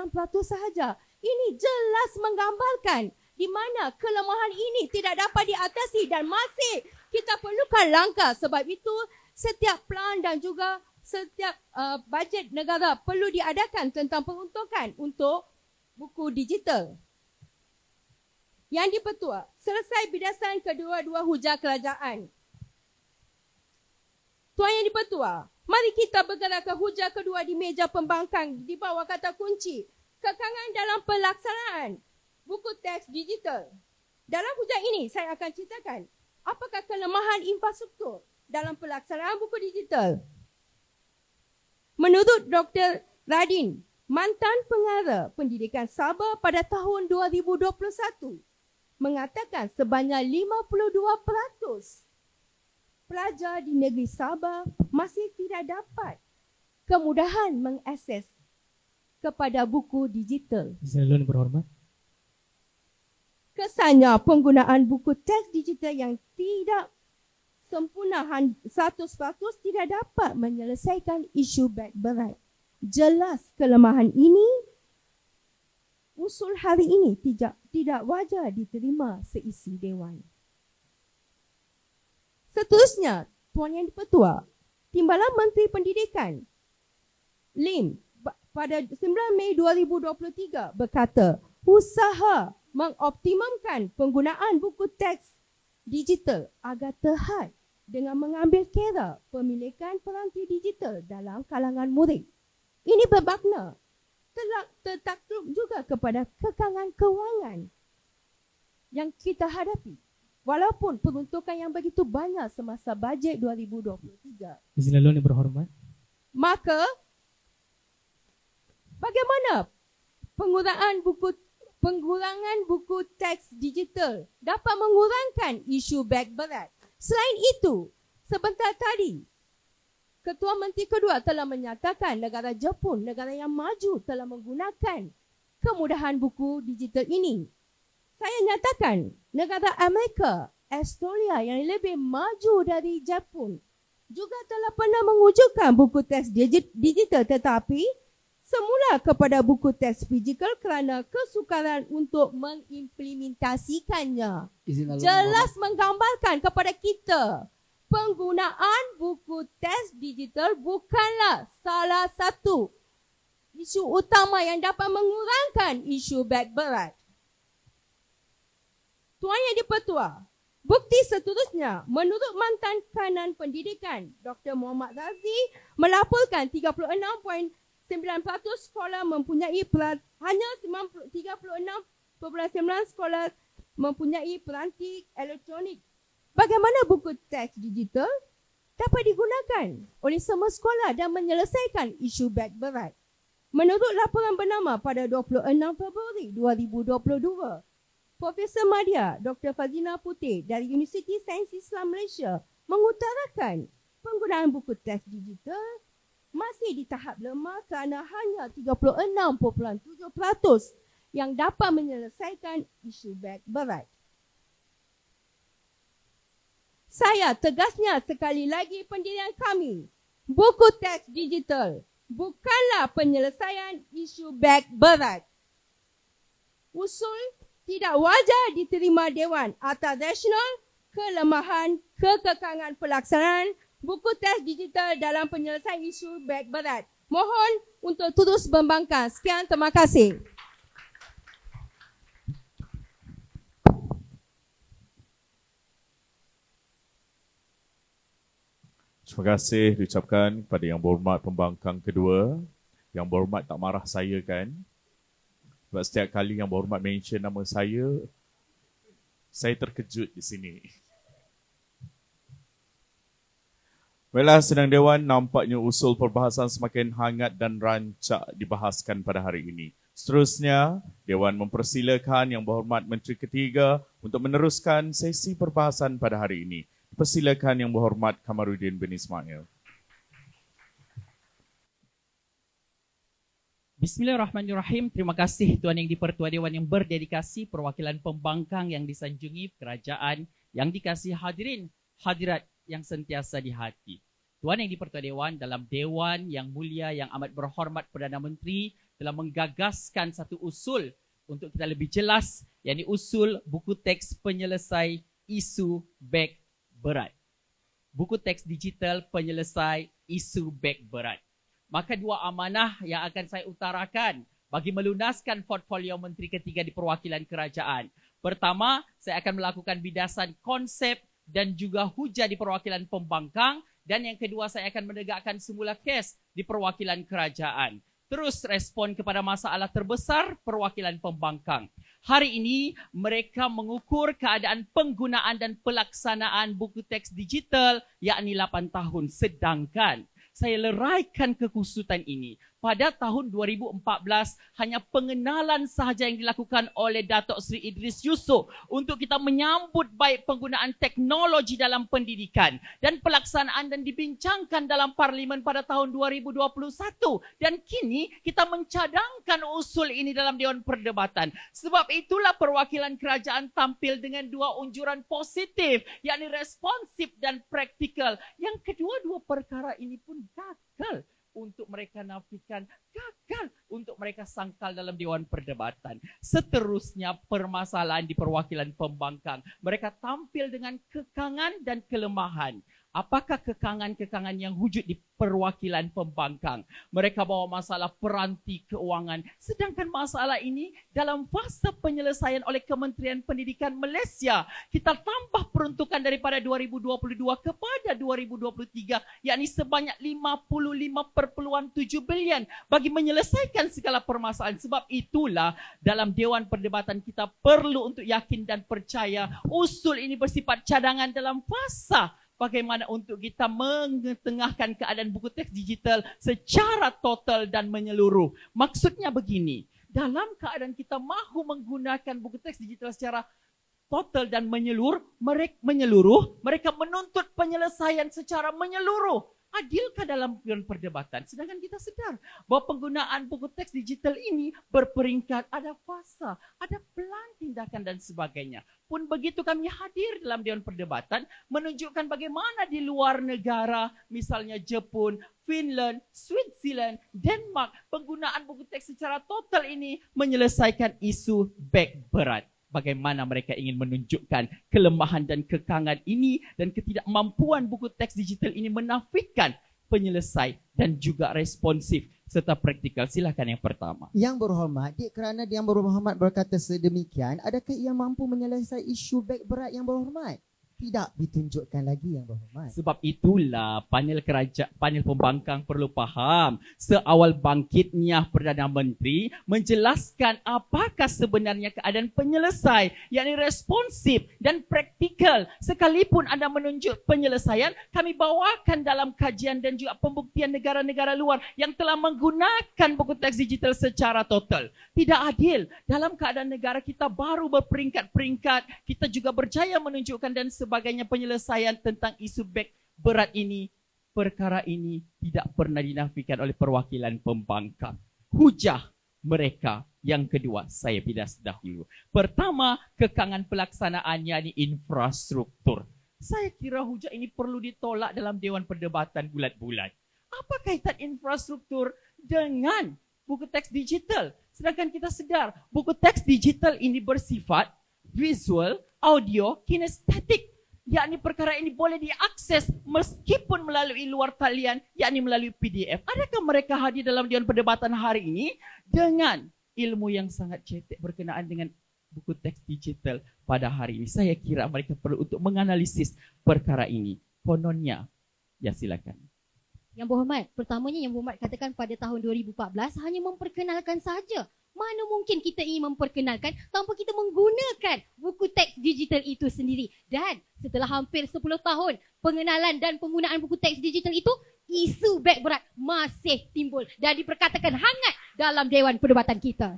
[SPEAKER 10] sahaja. Ini jelas menggambarkan di mana kelemahan ini tidak dapat diatasi dan masih kita perlukan langkah. Sebab itu setiap plan dan juga setiap bajet negara perlu diadakan tentang peruntukan untuk buku digital. Yang di-Pertua, selesai bidasan kedua-dua hujah kerajaan. Tuan Yang di-Pertua, mari kita bergerak ke hujah kedua di meja pembangkang di bawah kata kunci kekangan dalam pelaksanaan buku teks digital. Dalam hujah ini saya akan ceritakan apakah kelemahan infrastruktur dalam pelaksanaan buku digital. Menurut Dr. Radin, mantan pengarah pendidikan Sabah pada tahun 2021, mengatakan sebanyak 52% pelajar di negeri Sabah masih tidak dapat kemudahan mengakses kepada buku digital.
[SPEAKER 7] Yang Berhormat.
[SPEAKER 10] Kesannya penggunaan buku teks digital yang tidak sempurna 100% tidak dapat menyelesaikan isu beg berat. Jelas kelemahan ini, usul hari ini tidak wajar diterima seisi Dewan. Seterusnya, Tuan Yang di-Pertua, Timbalan Menteri Pendidikan Lim pada 9 Mei 2023 berkata, usaha mengoptimumkan penggunaan buku teks digital agar terhad dengan mengambil kira pemilikan peranti digital dalam kalangan murid. Ini bermakna tertakluk juga kepada kekangan kewangan yang kita hadapi. Walaupun peruntukan yang begitu banyak semasa bajet 2023.
[SPEAKER 7] Yang Berhormat.
[SPEAKER 10] Maka, bagaimana pengurangan buku teks digital dapat mengurangkan isu beg berat? Selain itu, sebentar tadi, Ketua Menteri kedua telah menyatakan negara Jepun, negara yang maju telah menggunakan kemudahan buku digital ini. Saya nyatakan negara Amerika, Australia yang lebih maju dari Jepun juga telah pernah mewujudkan buku teks digital tetapi semula kepada buku teks fizikal kerana kesukaran untuk mengimplementasikannya. Jelas menggambarkan kepada kita penggunaan buku teks digital bukanlah salah satu isu utama yang dapat mengurangkan isu beg berat. Tuan Yang di-Pertua, bukti seterusnya, menurut mantan kanan pendidikan Dr. Muhammad Razi melaporkan 36.9% sekolah mempunyai hanya 36.9% sekolah mempunyai peranti elektronik. Bagaimana buku teks digital dapat digunakan oleh semua sekolah dan menyelesaikan isu beg berat? Menurut laporan bernama pada 26 Februari 2022, Profesor Madya Dr. Fazina Putih dari Universiti Sains Islam Malaysia mengutarakan penggunaan buku teks digital masih di tahap lemah kerana hanya 36.7% yang dapat menyelesaikan isu beg berat. Saya tegasnya sekali lagi pendirian kami, buku teks digital bukanlah penyelesaian isu beg berat. Usul tidak wajar diterima Dewan atas rasional kelemahan kekekangan pelaksanaan buku teks digital dalam penyelesaian isu beg berat. Mohon untuk terus membangkang. Sekian, terima kasih.
[SPEAKER 3] Terima kasih diucapkan kepada Yang Berhormat Pembangkang kedua. Yang Berhormat tak marah saya kan? Sebab setiap kali Yang Berhormat mention nama saya terkejut di sini. Baiklah, sidang Dewan, nampaknya usul perbahasan semakin hangat dan rancak dibahaskan pada hari ini. Seterusnya, Dewan mempersilakan Yang Berhormat Menteri Ketiga untuk meneruskan sesi perbahasan pada hari ini. Persilakan Yang Berhormat Kamarudin bin Ismail.
[SPEAKER 11] Bismillahirrahmanirrahim. Terima kasih Tuan Yang di-Pertua Dewan yang berdedikasi, perwakilan pembangkang yang disanjungi, kerajaan yang dikasihi, hadirin hadirat yang sentiasa di hati. Tuan Yang di-Pertua Dewan, dalam Dewan yang mulia yang amat berhormat Perdana Menteri telah menggagaskan satu usul untuk kita lebih jelas, yakni usul buku teks penyelesai isu beg berat. Buku teks digital penyelesai isu beg berat. Maka dua amanah yang akan saya utarakan bagi melunaskan portfolio Menteri Ketiga di perwakilan kerajaan. Pertama, saya akan melakukan bidasan konsep dan juga hujah di perwakilan pembangkang. Dan yang kedua, saya akan menegakkan semula kes di perwakilan kerajaan. Terus respon kepada masalah terbesar perwakilan pembangkang. Hari ini mereka mengukur keadaan penggunaan dan pelaksanaan buku teks digital yakni 8 tahun. Sedangkan saya leraikan kekusutan ini. Pada tahun 2014, hanya pengenalan sahaja yang dilakukan oleh Datuk Seri Idris Yusof untuk kita menyambut baik penggunaan teknologi dalam pendidikan dan pelaksanaan dan dibincangkan dalam Parlimen pada tahun 2021. Dan kini kita mencadangkan usul ini dalam Dewan Perdebatan. Sebab itulah perwakilan kerajaan tampil dengan dua unjuran positif, yakni responsif dan praktikal. Yang kedua-dua perkara ini pun gagal untuk mereka nafikan, gagal untuk mereka sangkal dalam Dewan Perdebatan. Seterusnya permasalahan di perwakilan pembangkang. Mereka tampil dengan kekangan dan kelemahan. Apakah kekangan-kekangan yang wujud di perwakilan pembangkang? Mereka bawa masalah peranti keuangan. Sedangkan masalah ini dalam fasa penyelesaian oleh Kementerian Pendidikan Malaysia. Kita tambah peruntukan daripada 2022 kepada 2023, yakni sebanyak 55.7 bilion bagi menyelesaikan segala permasalahan. Sebab itulah dalam Dewan Perdebatan kita perlu untuk yakin dan percaya usul ini bersifat cadangan dalam fasa bagaimana untuk kita mengetengahkan keadaan buku teks digital secara total dan menyeluruh. Maksudnya begini, dalam keadaan kita mahu menggunakan buku teks digital secara total dan menyeluruh, mereka menuntut penyelesaian secara menyeluruh. Adilkah dalam perdebatan? Sedangkan kita sedar bahwa penggunaan buku teks digital ini berperingkat, ada fasa, ada pelan tindakan dan sebagainya. Pun begitu kami hadir dalam Dewan Perdebatan menunjukkan bagaimana di luar negara, misalnya Jepun, Finland, Switzerland, Denmark, penggunaan buku teks secara total ini menyelesaikan isu beg berat. Bagaimana mereka ingin menunjukkan kelemahan dan kekangan ini dan ketidakmampuan buku teks digital ini menafikan penyelesai dan juga responsif serta praktikal. Silakan yang pertama.
[SPEAKER 8] Yang berhormat, kerana Yang Berhormat berkata sedemikian, adakah ia mampu menyelesaikan isu beg berat Yang Berhormat? Tidak ditunjukkan lagi Yang Berhormat.
[SPEAKER 11] Sebab itulah panel pembangkang perlu faham seawal bangkitnya Perdana Menteri menjelaskan apakah sebenarnya keadaan penyelesai, yakni responsif dan praktikal. Sekalipun anda menunjuk penyelesaian, kami bawakan dalam kajian dan juga pembuktian negara-negara luar yang telah menggunakan buku teks digital secara total. Tidak adil. Dalam keadaan negara kita baru berperingkat-peringkat, kita juga berjaya menunjukkan dan sebagainya penyelesaian tentang isu beg berat ini, perkara ini tidak pernah dinafikan oleh perwakilan pembangkang. Hujah mereka yang kedua, saya bilas dahulu. Pertama, kekangan pelaksanaan, yakni infrastruktur. Saya kira hujah ini perlu ditolak dalam Dewan Perdebatan bulat-bulat. Apa kaitan infrastruktur dengan buku teks digital? Sedangkan kita sedar buku teks digital ini bersifat visual, audio, kinestetik. Yakni perkara ini boleh diakses meskipun melalui luar talian, yakni melalui PDF. Adakah mereka hadir dalam Dewan Perdebatan hari ini dengan ilmu yang sangat cetek berkenaan dengan buku teks digital pada hari ini? Saya kira mereka perlu untuk menganalisis perkara ini. Kononnya, ya silakan.
[SPEAKER 5] Yang Berhormat, pertamanya Yang Berhormat katakan pada tahun 2014 hanya memperkenalkan saja. Mana mungkin kita ingin memperkenalkan tanpa kita menggunakan buku teks digital itu sendiri. Dan setelah hampir 10 tahun pengenalan dan penggunaan buku teks digital itu, isu beg berat masih timbul dan diperkatakan hangat dalam Dewan Perdebatan kita.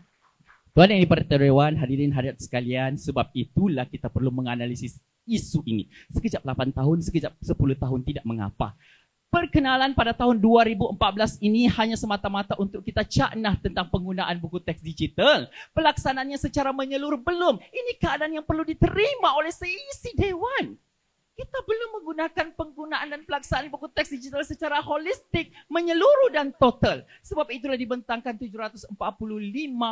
[SPEAKER 11] Tuan Yang di-Pertuan Dewan, hadirin hadirat sekalian, sebab itulah kita perlu menganalisis isu ini. Sekejap 8 tahun, sekejap 10 tahun, tidak mengapa. Perkenalan pada tahun 2014 ini hanya semata-mata untuk kita caknah tentang penggunaan buku teks digital. Pelaksanaannya secara menyeluruh belum. Ini keadaan yang perlu diterima oleh seisi Dewan. Kita belum menggunakan penggunaan dan pelaksanaan buku teks digital secara holistik, menyeluruh dan total. Sebab itulah dibentangkan 745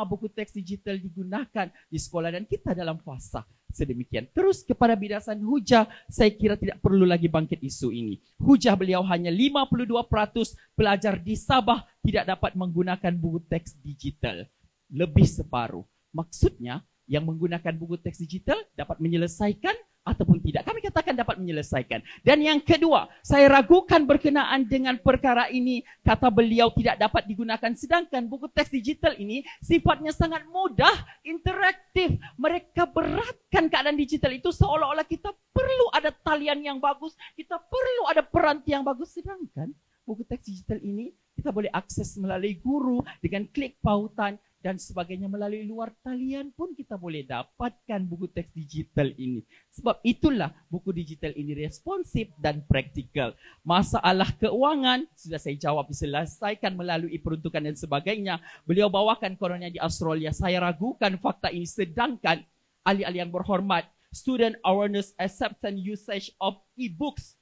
[SPEAKER 11] buku teks digital digunakan di sekolah dan kita dalam fasa sedemikian. Terus kepada bidasan hujah, saya kira tidak perlu lagi bangkit isu ini. Hujah beliau hanya 52% pelajar di Sabah tidak dapat menggunakan buku teks digital. Lebih separuh. Maksudnya, yang menggunakan buku teks digital dapat menyelesaikan ataupun tidak. Kami katakan dapat menyelesaikan. Dan yang kedua, saya ragukan berkenaan dengan perkara ini. Kata beliau tidak dapat digunakan. Sedangkan buku teks digital ini sifatnya sangat mudah, interaktif. Mereka beratkan keadaan digital itu seolah-olah kita perlu ada talian yang bagus, kita perlu ada peranti yang bagus. Sedangkan buku teks digital ini kita boleh akses melalui guru dengan klik pautan dan sebagainya. Melalui luar talian pun kita boleh dapatkan buku teks digital ini. Sebab itulah buku digital ini responsif dan praktikal. Masalah keuangan sudah saya jawab, diselesaikan melalui peruntukan dan sebagainya. Beliau bawakan kononnya di Australia. Saya ragukan fakta ini. Sedangkan ahli-ahli yang berhormat, Student Awareness Acceptance Usage of E-Books,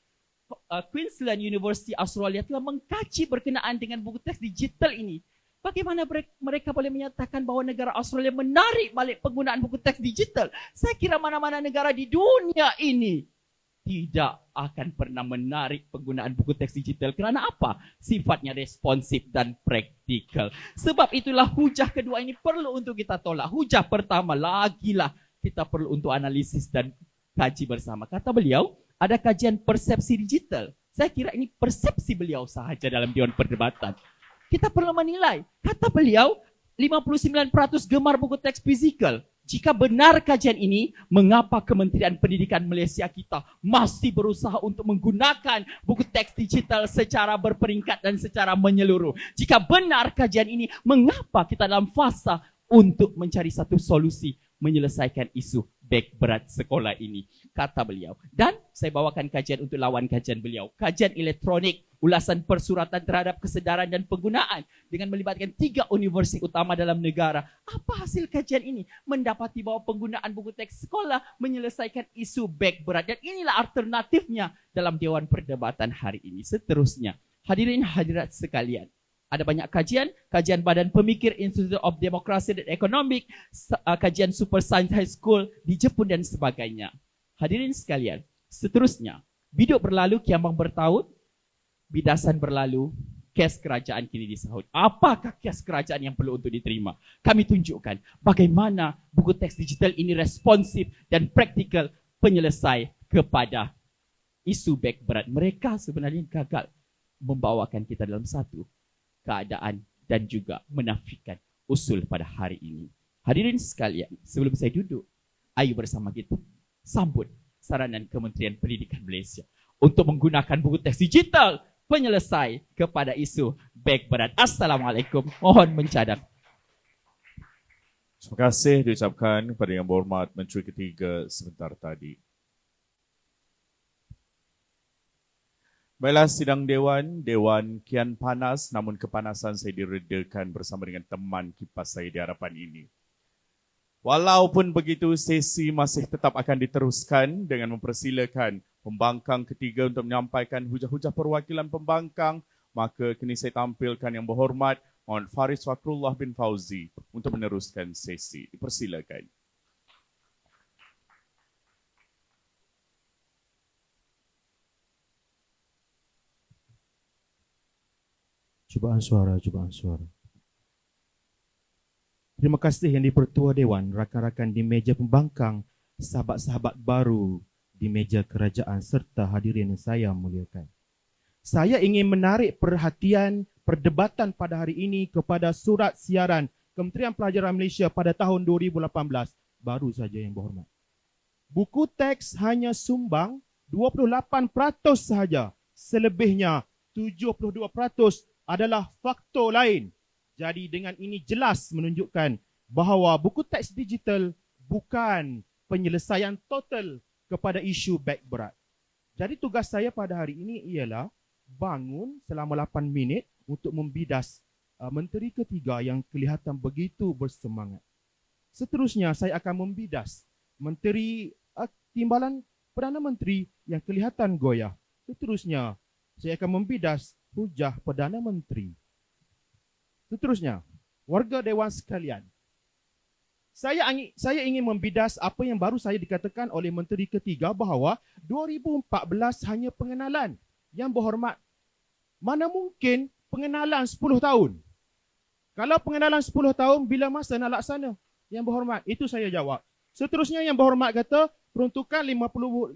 [SPEAKER 11] Queensland University Australia telah mengkaji berkenaan dengan buku teks digital ini. Bagaimana mereka boleh menyatakan bahawa negara Australia menarik balik penggunaan buku teks digital? Saya kira mana-mana negara di dunia ini tidak akan pernah menarik penggunaan buku teks digital. Kerana apa? Sifatnya responsif dan praktikal. Sebab itulah hujah kedua ini perlu untuk kita tolak. Hujah pertama lagilah kita perlu untuk analisis dan kaji bersama. Kata beliau, ada kajian persepsi digital. Saya kira ini persepsi beliau sahaja dalam Dewan Perdebatan. Kita perlu menilai. Kata beliau, 59% gemar buku teks fizikal. Jika benar kajian ini, mengapa Kementerian Pendidikan Malaysia kita masih berusaha untuk menggunakan buku teks digital secara berperingkat dan secara menyeluruh? Jika benar kajian ini, mengapa kita dalam fasa untuk mencari satu solusi menyelesaikan isu beg berat sekolah ini, kata beliau. Dan saya bawakan kajian untuk lawan kajian beliau. Kajian elektronik, ulasan persuratan terhadap kesedaran dan penggunaan dengan melibatkan 3 universiti utama dalam negara. Apa hasil kajian ini? Mendapati bahawa penggunaan buku teks sekolah menyelesaikan isu beg berat. Dan inilah alternatifnya dalam Dewan Perdebatan hari ini. Seterusnya, hadirin hadirat sekalian, ada banyak kajian Badan Pemikir Institute of Democracy dan Economic, kajian Super Science High School di Jepun dan sebagainya. Hadirin sekalian, seterusnya, biduk berlalu kiambang bertaut, bidasan berlalu, kes kerajaan kini disahut. Apakah kes kerajaan yang perlu untuk diterima? Kami tunjukkan bagaimana buku teks digital ini responsif dan praktikal penyelesai kepada isu beg berat. Mereka sebenarnya gagal membawakan kita dalam satu keadaan dan juga menafikan usul pada hari ini. Hadirin sekalian, sebelum saya duduk, ayo bersama kita sambut saranan Kementerian Pendidikan Malaysia untuk menggunakan buku teks digital penyelesai kepada isu beg berat. Assalamualaikum, mohon mencadang.
[SPEAKER 3] Terima kasih diucapkan kepada Yang Berhormat Menteri Ketiga sebentar tadi. Baiklah, sidang Dewan kian panas, namun kepanasan saya diredakan bersama dengan teman kipas saya di hadapan ini. Walaupun begitu, sesi masih tetap akan diteruskan dengan mempersilakan pembangkang ketiga untuk menyampaikan hujah-hujah perwakilan pembangkang. Maka kini saya tampilkan Yang Berhormat Mohd Faris Fakrullah bin Fauzi untuk meneruskan sesi. Dipersilakan.
[SPEAKER 6] Cubaan suara. Terima kasih Yang di-Pertua Dewan, rakan-rakan di meja pembangkang, sahabat-sahabat baru di meja kerajaan serta hadirin yang saya muliakan. Saya ingin menarik perhatian perdebatan pada hari ini kepada surat siaran Kementerian Pelajaran Malaysia pada tahun 2018. Baru saja Yang Berhormat. Buku teks hanya sumbang 28% sahaja. Selebihnya 72% adalah faktor lain. Jadi dengan ini jelas menunjukkan bahawa buku teks digital bukan penyelesaian total kepada isu beg berat. Jadi tugas saya pada hari ini ialah bangun selama 8 minit untuk membidas Menteri Ketiga yang kelihatan begitu bersemangat. Seterusnya saya akan membidas Menteri Timbalan Perdana Menteri yang kelihatan goyah. Seterusnya saya akan membidas hujah Perdana Menteri. Seterusnya, warga Dewan sekalian, saya ingin membidas apa yang baru saya dikatakan oleh Menteri Ketiga bahawa 2014 hanya pengenalan. Yang Berhormat, mana mungkin pengenalan 10 tahun? Kalau pengenalan 10 tahun, bila masa nak laksana? Yang Berhormat, itu saya jawab. Seterusnya Yang Berhormat kata peruntukan 55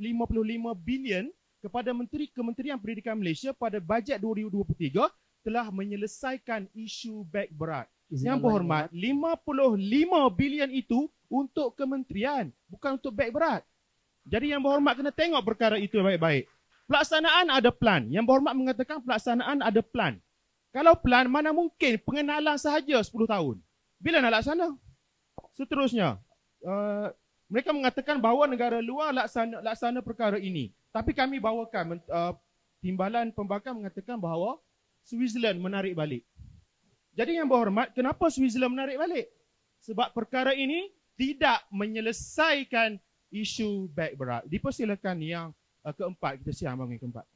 [SPEAKER 6] bilion kepada Kementerian Pendidikan Malaysia pada bajet 2023 telah menyelesaikan isu beg berat. Yang Berhormat, 55 bilion itu untuk kementerian, bukan untuk beg berat. Jadi Yang Berhormat kena tengok perkara itu baik-baik. Pelaksanaan ada plan. Yang Berhormat mengatakan pelaksanaan ada plan. Kalau plan, mana mungkin pengenalan sahaja 10 tahun. Bila nak laksana? Seterusnya, mereka mengatakan bahawa negara luar laksana perkara ini. Tapi kami bawakan, Timbalan Pembangkang mengatakan bahawa Switzerland menarik balik. Jadi Yang Berhormat, kenapa Switzerland menarik balik? Sebab perkara ini tidak menyelesaikan isu beg berat. Dipersilakan yang keempat, kita siang bangun keempat.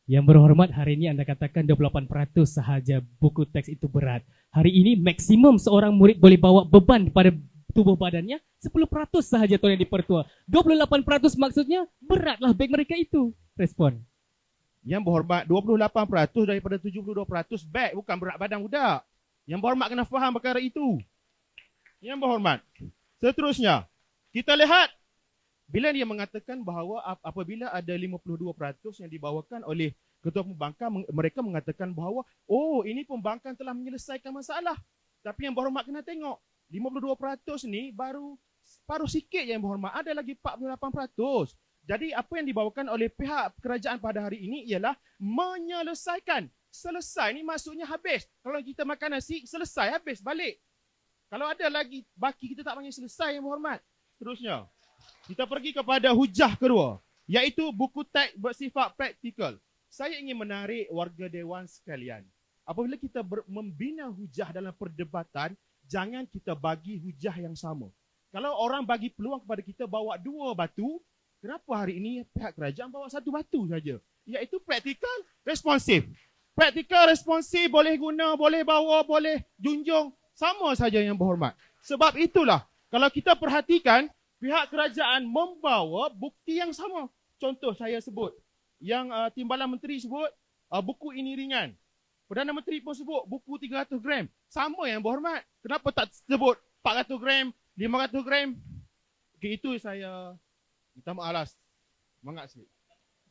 [SPEAKER 7] Yang Berhormat, hari ini anda katakan 28% sahaja buku teks itu berat. Hari ini maksimum seorang murid boleh bawa beban pada tubuh badannya 10% sahaja Tuan Yang di-Pertua. 28% maksudnya beratlah beg mereka itu. Respon.
[SPEAKER 6] Yang Berhormat, 28% daripada 72% beg, bukan berat badan budak. Yang Berhormat kena faham perkara itu. Yang Berhormat, seterusnya, kita lihat bila dia mengatakan bahawa apabila ada 52% yang dibawakan oleh Ketua Pembangkang, mereka mengatakan bahawa ini pembangkang telah menyelesaikan masalah. Tapi Yang Berhormat kena tengok, 52% ni baru separuh sikit Yang Berhormat, ada lagi 48%. Jadi apa yang dibawakan oleh pihak kerajaan pada hari ini ialah menyelesaikan. Selesai ni maksudnya habis. Kalau kita makan nasi, selesai, habis, balik. Kalau ada lagi baki, kita tak panggil selesai, Yang Berhormat. Seterusnya, kita pergi kepada hujah kedua, iaitu buku teks bersifat praktikal. Saya ingin menarik warga dewan sekalian. Apabila kita membina hujah dalam perdebatan, jangan kita bagi hujah yang sama. Kalau orang bagi peluang kepada kita bawa 2 batu, kenapa hari ini pihak kerajaan bawa 1 batu saja? Iaitu praktikal responsif. Praktikal responsif boleh guna, boleh bawa, boleh junjung. Sama saja, Yang Berhormat. Sebab itulah, kalau kita perhatikan, pihak kerajaan membawa bukti yang sama. Contoh saya sebut, yang Timbalan Menteri sebut, buku ini ringan. Perdana Menteri pun sebut, buku 300 gram. Sama, Yang Berhormat. Kenapa tak sebut 400 gram, 500 gram? Okay, itu saya minta maaf lah. Semangat sikit.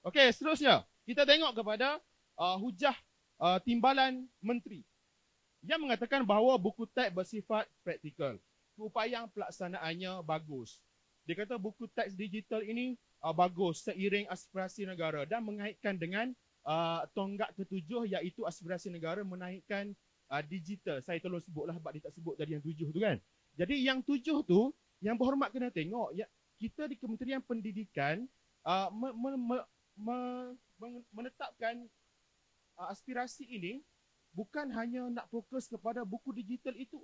[SPEAKER 6] Okey, seterusnya, kita tengok kepada hujah Timbalan Menteri yang mengatakan bahawa buku teks bersifat praktikal. Upaya pelaksanaannya bagus. Dia kata buku teks digital ini bagus seiring aspirasi negara dan mengaitkan dengan tonggak ketujuh, iaitu aspirasi negara menaikkan digital. Saya tolong sebutlah sebab dia tak sebut tadi yang 7 tu kan. Jadi yang 7 tu, Yang Berhormat kena tengok, kita di Kementerian Pendidikan menetapkan aspirasi ini bukan hanya nak fokus kepada buku digital itu.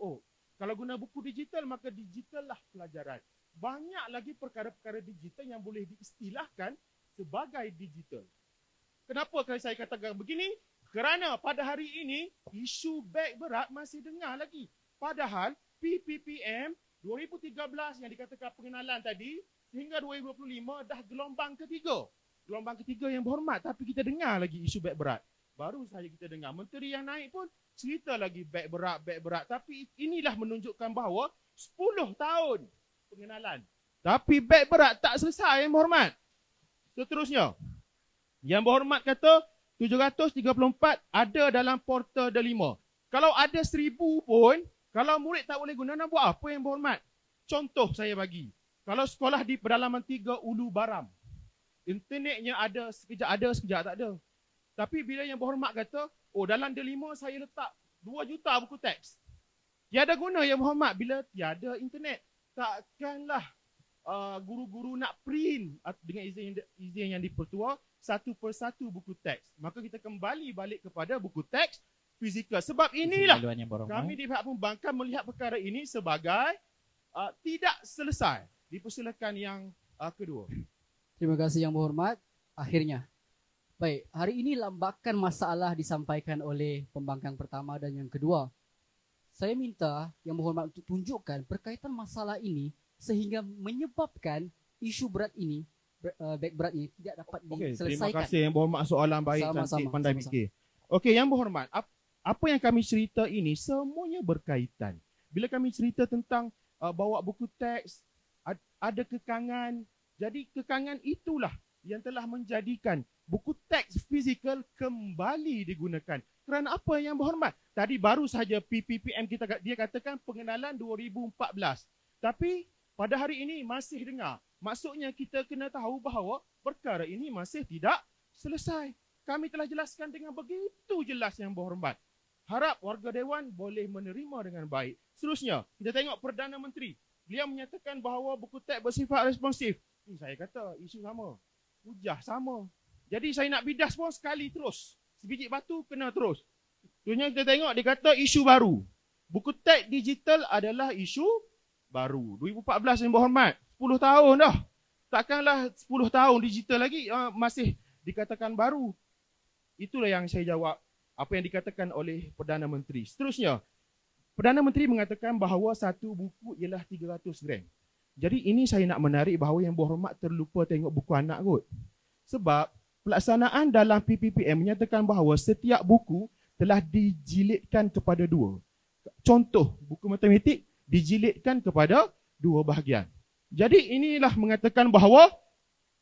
[SPEAKER 6] Kalau guna buku digital, maka digital lah pelajaran. Banyak lagi perkara-perkara digital yang boleh diistilahkan sebagai digital. Kenapa saya katakan begini? Kerana pada hari ini, isu beg berat masih dengar lagi. Padahal PPPM 2013 yang dikatakan pengenalan tadi, sehingga 2025 dah gelombang ketiga. Gelombang ketiga, Yang Berhormat. Tapi kita dengar lagi isu beg berat. Baru saja kita dengar. Menteri yang naik pun cerita lagi beg berat. Tapi inilah menunjukkan bahawa 10 tahun pengenalan. Tapi beg berat tak selesai, Yang Berhormat. Seterusnya, Yang Berhormat kata 734 ada dalam portal D5. Kalau ada 1000 pun, kalau murid tak boleh guna, nak buat apa, Yang Berhormat? Contoh saya bagi. Kalau sekolah di pedalaman 3 Ulu Baram, internetnya ada, sekejap tak ada. Tapi bila Yang Berhormat kata, dalam D5 saya letak 2 juta buku teks. Tiada guna, Yang Berhormat, bila tiada internet. Takkanlah guru-guru nak print dengan izin yang dipertua satu persatu buku teks. Maka kita kembali balik kepada buku teks fizikal. Sebab inilah kami di pihak pembangkang melihat perkara ini sebagai tidak selesai. Dipersilakan yang kedua.
[SPEAKER 9] Terima kasih Yang Berhormat. Akhirnya. Baik, hari ini lambakan masalah disampaikan oleh pembangkang pertama dan yang kedua. Saya minta Yang Berhormat untuk tunjukkan berkaitan masalah ini sehingga menyebabkan isu berat ini, beg berat ini tidak dapat diselesaikan.
[SPEAKER 6] Terima kasih Yang Berhormat, soalan baik, cantik, pandai fikir. Okey, Yang Berhormat, apa yang kami cerita ini semuanya berkaitan. Bila kami cerita tentang bawa buku teks, ada kekangan. Jadi kekangan itulah yang telah menjadikan buku teks fizikal kembali digunakan. Kerana apa, Yang Berhormat? Tadi baru saja PPPM dia katakan pengenalan 2014. Tapi pada hari ini masih dengar. Maksudnya kita kena tahu bahawa perkara ini masih tidak selesai. Kami telah jelaskan dengan begitu jelas, Yang Berhormat. Harap warga Dewan boleh menerima dengan baik. Seterusnya, kita tengok Perdana Menteri. Beliau menyatakan bahawa buku teks bersifat responsif. Saya kata isu sama. Hujah sama. Jadi saya nak bidas pun sekali terus. Sebiji batu kena terus. Seterusnya kita tengok dia kata isu baru. Buku teks digital adalah isu baru. 2014, Yang Berhormat. 10 tahun dah. Takkanlah 10 tahun digital lagi masih dikatakan baru. Itulah yang saya jawab apa yang dikatakan oleh Perdana Menteri. Seterusnya, Perdana Menteri mengatakan bahawa satu buku ialah 300 gram. Jadi ini saya nak menarik bahawa Yang Berhormat terlupa tengok buku anak kot. Sebab pelaksanaan dalam PPPM menyatakan bahawa setiap buku telah dijilidkan kepada 2. Contoh, buku matematik dijilidkan kepada 2 bahagian. Jadi inilah mengatakan bahawa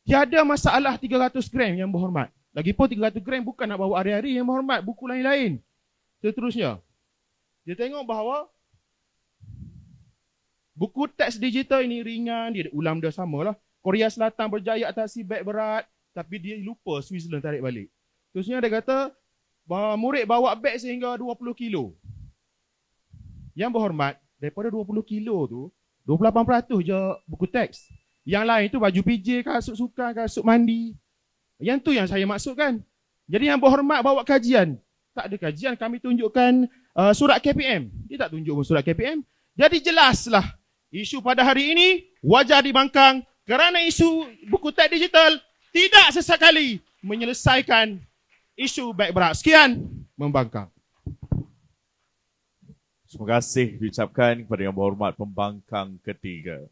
[SPEAKER 6] tiada masalah 300 gram, Yang Berhormat. Lagipun 300 gram bukan nak bawa hari-hari, Yang Berhormat, buku lain-lain. Seterusnya, dia tengok bahawa buku teks digital ini ringan, dia ulam dia samalah. Korea Selatan berjaya atasi beg berat, tapi dia lupa Switzerland tarik balik. Terusnya dia kata bahawa murid bawa beg sehingga 20 kilo. Yang Berhormat, daripada 20 kilo tu, 28% je buku teks. Yang lain tu baju PJ, kasut sukan, kasut mandi. Yang tu yang saya maksudkan. Jadi yang berhormat bawa kajian. Tak ada kajian, kami tunjukkan surat KPM. Dia tak tunjuk surat KPM. Jadi jelaslah isu pada hari ini wajar dibangkang kerana isu buku teks digital tidak sesekali menyelesaikan isu baik berat. Sekian, membangkang.
[SPEAKER 3] Terima kasih diucapkan kepada yang berhormat pembangkang ketiga.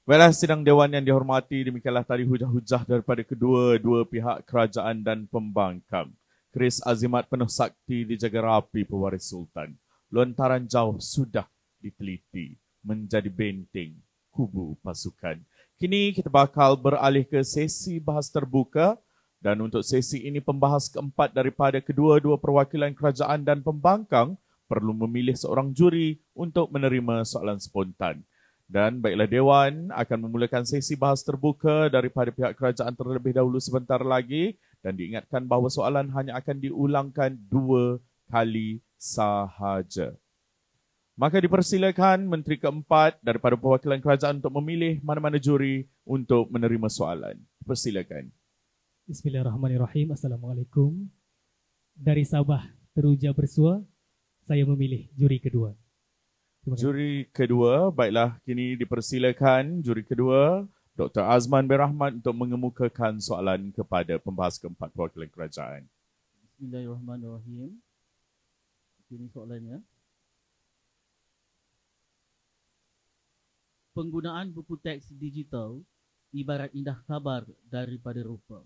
[SPEAKER 3] Baiklah, sidang Dewan yang dihormati, demikianlah tadi hujah-hujah daripada kedua-dua pihak kerajaan dan pembangkang. Keris azimat penuh sakti dijaga rapi pewaris Sultan. Lontaran jauh sudah diteliti menjadi benteng kubu pasukan. Kini kita bakal beralih ke sesi bahas terbuka dan untuk sesi ini pembahas keempat daripada kedua-dua perwakilan kerajaan dan pembangkang perlu memilih seorang juri untuk menerima soalan spontan. Dan baiklah, Dewan akan memulakan sesi bahas terbuka daripada pihak kerajaan terlebih dahulu sebentar lagi dan diingatkan bahawa soalan hanya akan diulangkan 2 kali sahaja. Maka dipersilakan Menteri keempat daripada perwakilan kerajaan untuk memilih mana-mana juri untuk menerima soalan. Persilakan.
[SPEAKER 7] Bismillahirrahmanirrahim. Assalamualaikum. Dari Sabah Teruja Bersua, saya memilih juri kedua.
[SPEAKER 3] Juri kedua, baiklah, kini dipersilakan juri kedua Dr. Azman bin Rahmat untuk mengemukakan soalan kepada pembahas keempat perwakilan kerajaan.
[SPEAKER 11] Bismillahirrahmanirrahim. Ini soalannya. Penggunaan buku teks digital ibarat indah kabar daripada rupa.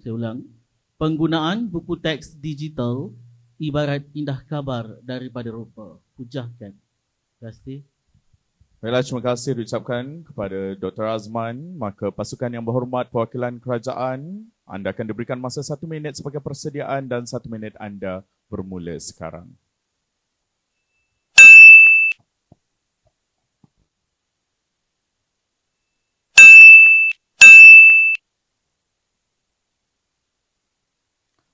[SPEAKER 11] Saya ulang. Penggunaan buku teks digital ibarat indah kabar daripada rupa. Hujahkan. Terima kasih.
[SPEAKER 3] Baiklah, terima kasih diucapkan kepada Dr. Azman. Maka pasukan yang berhormat perwakilan kerajaan, anda akan diberikan masa 1 minit sebagai persediaan dan 1 minit anda bermula sekarang.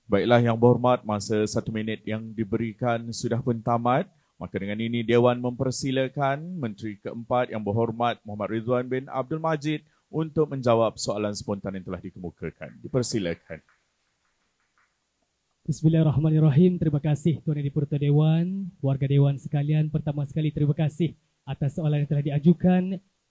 [SPEAKER 3] Baiklah, yang berhormat, masa 1 minit yang diberikan sudah pun tamat. Maka dengan ini Dewan mempersilakan Menteri keempat yang berhormat Muhammad Ridwan bin Abdul Majid untuk menjawab soalan spontan yang telah dikemukakan. Dipersilakan.
[SPEAKER 7] Bismillahirrahmanirrahim. Terima kasih Tuan Yang di-Pertua Dewan, warga Dewan sekalian. Pertama sekali terima kasih atas soalan yang telah diajukan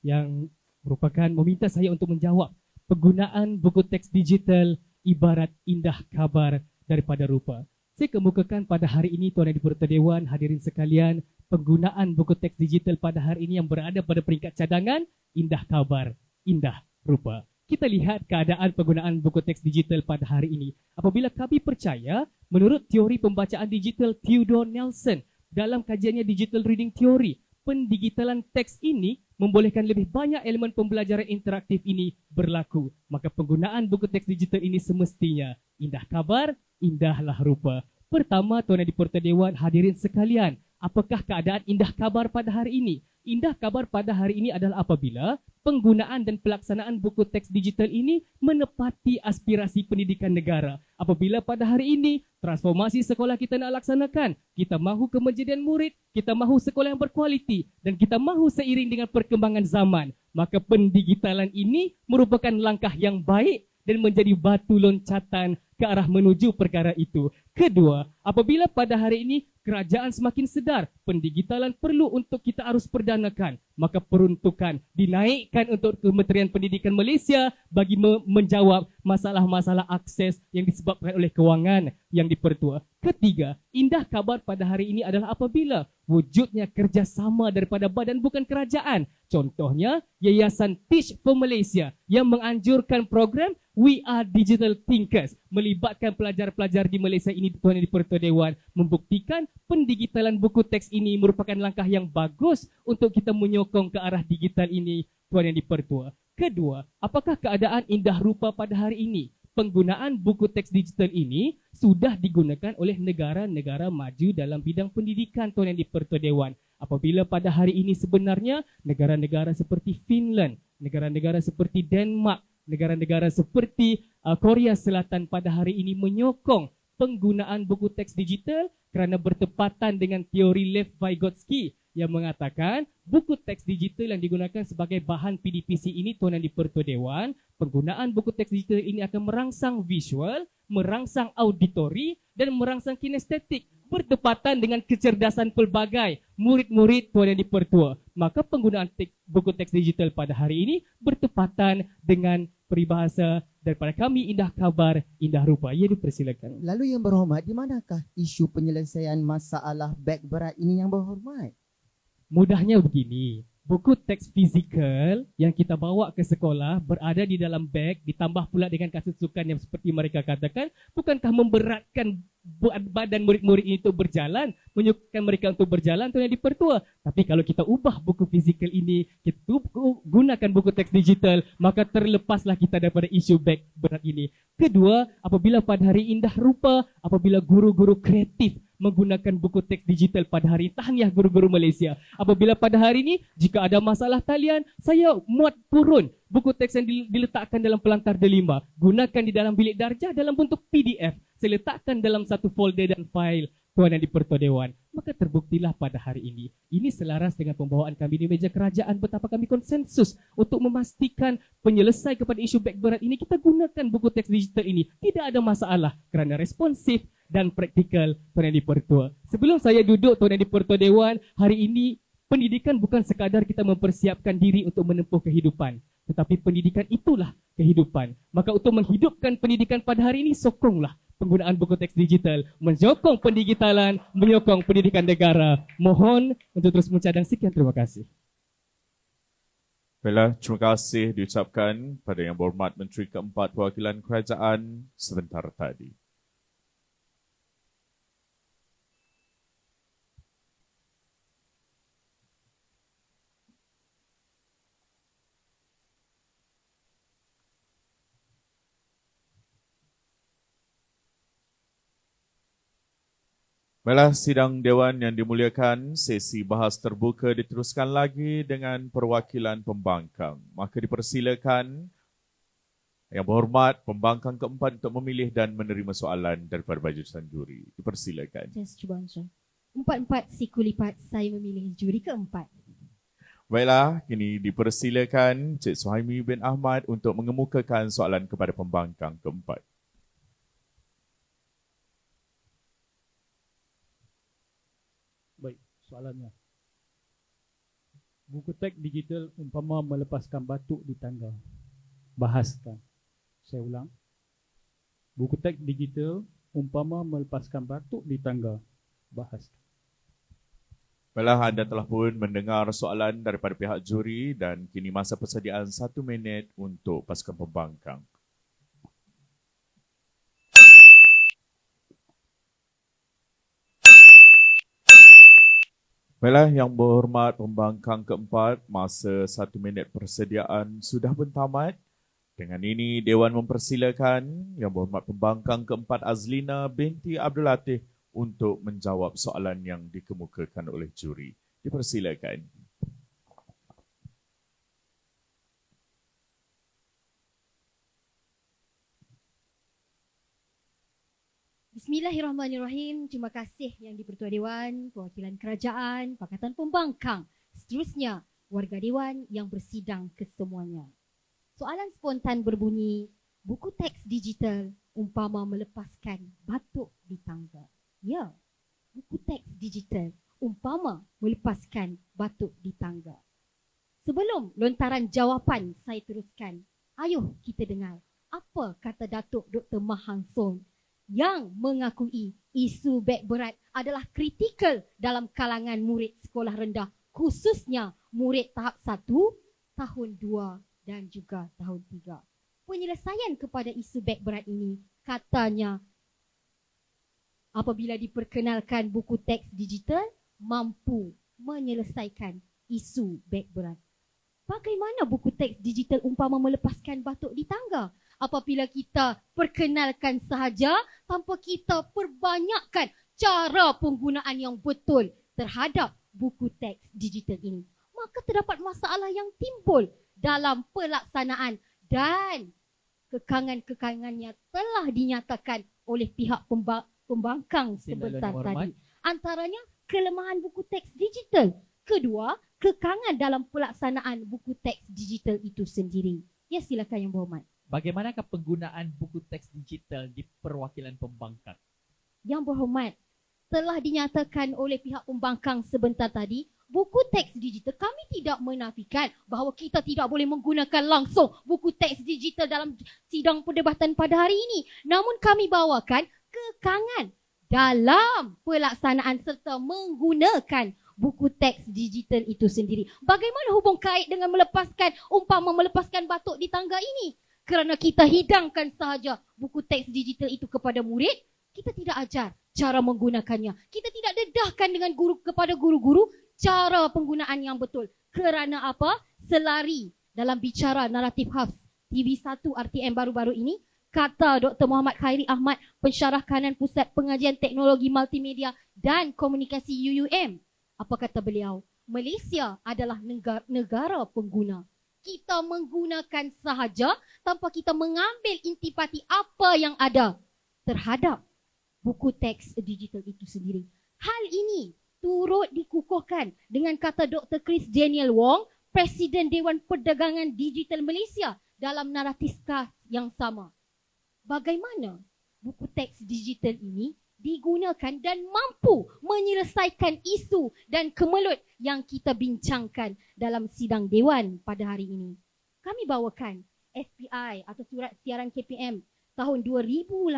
[SPEAKER 7] yang merupakan meminta saya untuk menjawab penggunaan buku teks digital ibarat indah kabar daripada rupa. Saya kemukakan pada hari ini Tuan Yang di-Pertua Dewan, hadirin sekalian, penggunaan buku teks digital pada hari ini yang berada pada peringkat cadangan, indah kabar, indah rupa. Kita lihat keadaan penggunaan buku teks digital pada hari ini. Apabila kami percaya, menurut teori pembacaan digital Theodore Nelson, dalam kajiannya Digital Reading Theory, pendigitalan teks ini membolehkan lebih banyak elemen pembelajaran interaktif ini berlaku. Maka penggunaan buku teks digital ini semestinya indah kabar, indahlah rupa. Pertama, Tuan Yang di-Pertua Dewan, hadirin sekalian, apakah keadaan indah kabar pada hari ini? Indah kabar pada hari ini adalah apabila penggunaan dan pelaksanaan buku teks digital ini menepati aspirasi pendidikan negara. Apabila pada hari ini transformasi sekolah kita nak laksanakan, kita mahu kemejadian murid, kita mahu sekolah yang berkualiti dan kita mahu seiring dengan perkembangan zaman, maka pendigitalan ini merupakan langkah yang baik dan menjadi batu loncatan ke arah menuju perkara itu. Kedua, apabila pada hari ini kerajaan semakin sedar pendigitalan perlu untuk kita harus perdanakan, maka peruntukan dinaikkan untuk Kementerian Pendidikan Malaysia bagi menjawab masalah-masalah akses yang disebabkan oleh kewangan yang di-Pertua. Ketiga, indah kabar pada hari ini adalah apabila wujudnya kerjasama daripada badan bukan kerajaan. Contohnya, Yayasan Teach for Malaysia yang menganjurkan program We Are Digital Thinkers, melibatkan pelajar-pelajar di Malaysia ini, Tuan Yang di-Pertua Dewan, membuktikan pendigitalan buku teks ini merupakan langkah yang bagus untuk kita menyokong ke arah digital ini, Tuan Yang di-Pertua. Kedua, apakah keadaan indah rupa pada hari ini? penggunaan buku teks digital ini sudah digunakan oleh negara-negara maju dalam bidang pendidikan Tuan Yang di-Pertua Dewan. Apabila pada hari ini sebenarnya negara-negara seperti Finland, negara-negara seperti Denmark, negara-negara seperti Korea Selatan pada hari ini menyokong penggunaan buku teks digital kerana bertepatan dengan teori Lev Vygotsky yang mengatakan buku teks digital yang digunakan sebagai bahan PDPC ini, Tuan Yang di-Pertua Dewan, penggunaan buku teks digital ini akan merangsang visual, merangsang auditori dan merangsang kinestetik bertepatan dengan kecerdasan pelbagai murid-murid Tuan Yang di-Pertua. Maka penggunaan buku teks digital pada hari ini bertepatan dengan peribahasa daripada kami, indah kabar, indah rupa. Ia dipersilakan.
[SPEAKER 8] Lalu Yang Berhormat, di manakah isu penyelesaian masalah beg berat ini Yang Berhormat?
[SPEAKER 7] Mudahnya begini, buku teks fizikal yang kita bawa ke sekolah berada di dalam beg, ditambah pula dengan kesusukan yang seperti mereka katakan, bukankah memberatkan badan murid-murid ini untuk berjalan, menyukai mereka untuk berjalan, Tuan Yang di-Pertua. Tapi kalau kita ubah buku fizikal ini, kita gunakan buku teks digital, maka terlepaslah kita daripada isu beg berat ini. Kedua, apabila pada hari indah rupa, apabila guru-guru kreatif menggunakan buku teks digital pada hari ini, tahniah guru-guru Malaysia. Apabila pada hari ini, jika ada masalah talian, saya muat turun buku teks yang diletakkan dalam pelantar delima, gunakan di dalam bilik darjah dalam bentuk PDF. Saya letakkan dalam satu folder dan file Tuan Yang di-Pertua Dewan. Maka terbuktilah pada hari ini. Ini selaras dengan pembawaan kami di meja kerajaan betapa kami konsensus untuk memastikan penyelesai kepada isu beg berat ini. Kita gunakan buku teks digital ini. Tidak ada masalah kerana responsif dan praktikal Tuan Yang di-Pertua. Sebelum saya duduk Tuan Yang di-Pertua Dewan, hari ini pendidikan bukan sekadar kita mempersiapkan diri untuk menempuh kehidupan. Tetapi pendidikan itulah kehidupan. Maka untuk menghidupkan pendidikan pada hari ini, sokonglah penggunaan buku teks digital, menyokong pendigitalan, menyokong pendidikan negara. Mohon untuk terus mencadang. Sekian, terima kasih.
[SPEAKER 3] Baiklah, terima kasih diucapkan pada Yang Berhormat Menteri Keempat Perwakilan Kerajaan sebentar tadi. Baiklah, sidang Dewan yang dimuliakan, sesi bahas terbuka diteruskan lagi dengan perwakilan pembangkang. Maka dipersilakan Yang Berhormat Pembangkang Keempat untuk memilih dan menerima soalan daripada bajusan juri. Dipersilakan.
[SPEAKER 5] Just cuba Ansur. 4-4 siku lipat, saya memilih juri keempat.
[SPEAKER 3] Baiklah, kini dipersilakan Cik Suhaimi bin Ahmad untuk mengemukakan soalan kepada pembangkang keempat.
[SPEAKER 12] Baik, soalannya. Buku teks digital umpama melepaskan batuk di tangga. Bahaskan. Saya ulang. Buku teks digital umpama melepaskan batuk di tangga. Bahaskan.
[SPEAKER 3] Baiklah, anda telah pun mendengar soalan daripada pihak juri dan kini masa persediaan 1 minit untuk pasukan pembangkang. Baiklah, Yang Berhormat Pembangkang Keempat, masa 1 minit persediaan sudah pun tamat. Dengan ini, Dewan mempersilakan Yang Berhormat Pembangkang Keempat Azlina binti Abdul Latif untuk menjawab soalan yang dikemukakan oleh juri. Dipersilakan.
[SPEAKER 5] Bismillahirrahmanirrahim. Terima kasih Yang di-Pertua Dewan, Perwakilan Kerajaan, Pakatan Pembangkang, seterusnya warga Dewan yang bersidang kesemuanya. Soalan spontan berbunyi, buku teks digital umpama melepaskan batuk di tangga. Ya, buku teks digital umpama melepaskan batuk di tangga. Sebelum lontaran jawapan saya teruskan, ayuh kita dengar apa kata Datuk Dr. Mahang Song yang mengakui isu beg berat adalah kritikal dalam kalangan murid sekolah rendah, khususnya murid tahap 1, tahun 2 dan juga tahun 3. Penyelesaian kepada isu beg berat ini katanya apabila diperkenalkan buku teks digital mampu menyelesaikan isu beg berat. Bagaimana buku teks digital umpama melepaskan batuk di tangga? apabila kita perkenalkan sahaja tanpa kita perbanyakkan cara penggunaan yang betul terhadap buku teks digital ini. Maka terdapat masalah yang timbul dalam pelaksanaan dan kekangan-kekangannya telah dinyatakan oleh pihak pembangkang sebentar tadi. Antaranya kelemahan buku teks digital. Kedua, kekangan dalam pelaksanaan buku teks digital itu sendiri. Ya, silakan Yang Berhormat.
[SPEAKER 11] Bagaimanakah penggunaan buku teks digital di perwakilan pembangkang?
[SPEAKER 5] Yang Berhormat, telah dinyatakan oleh pihak pembangkang sebentar tadi, buku teks digital, kami tidak menafikan bahawa kita tidak boleh menggunakan langsung buku teks digital dalam sidang perdebatan pada hari ini. Namun kami bawakan kekangan dalam pelaksanaan serta menggunakan buku teks digital itu sendiri. Bagaimana hubung kait dengan melepaskan batuk di tangga ini? Kerana kita hidangkan sahaja buku teks digital itu kepada murid, kita tidak ajar cara menggunakannya. Kita tidak dedahkan dengan kepada guru-guru cara penggunaan yang betul. Kerana apa? Selari dalam bicara naratif Hafs TV1 RTM baru-baru ini, kata Dr. Muhammad Khairi Ahmad, pensyarah kanan Pusat Pengajian Teknologi Multimedia dan Komunikasi UUM. Apa kata beliau? Malaysia adalah negara pengguna. Kita menggunakan sahaja tanpa kita mengambil intipati apa yang ada terhadap buku teks digital itu sendiri. Hal ini turut dikukuhkan dengan kata Dr. Chris Daniel Wong, Presiden Dewan Perdagangan Digital Malaysia dalam naratif khas yang sama. Bagaimana buku teks digital ini digunakan dan mampu menyelesaikan isu dan kemelut yang kita bincangkan dalam sidang Dewan pada hari ini. Kami bawakan SPI atau Surat Siaran KPM tahun 2018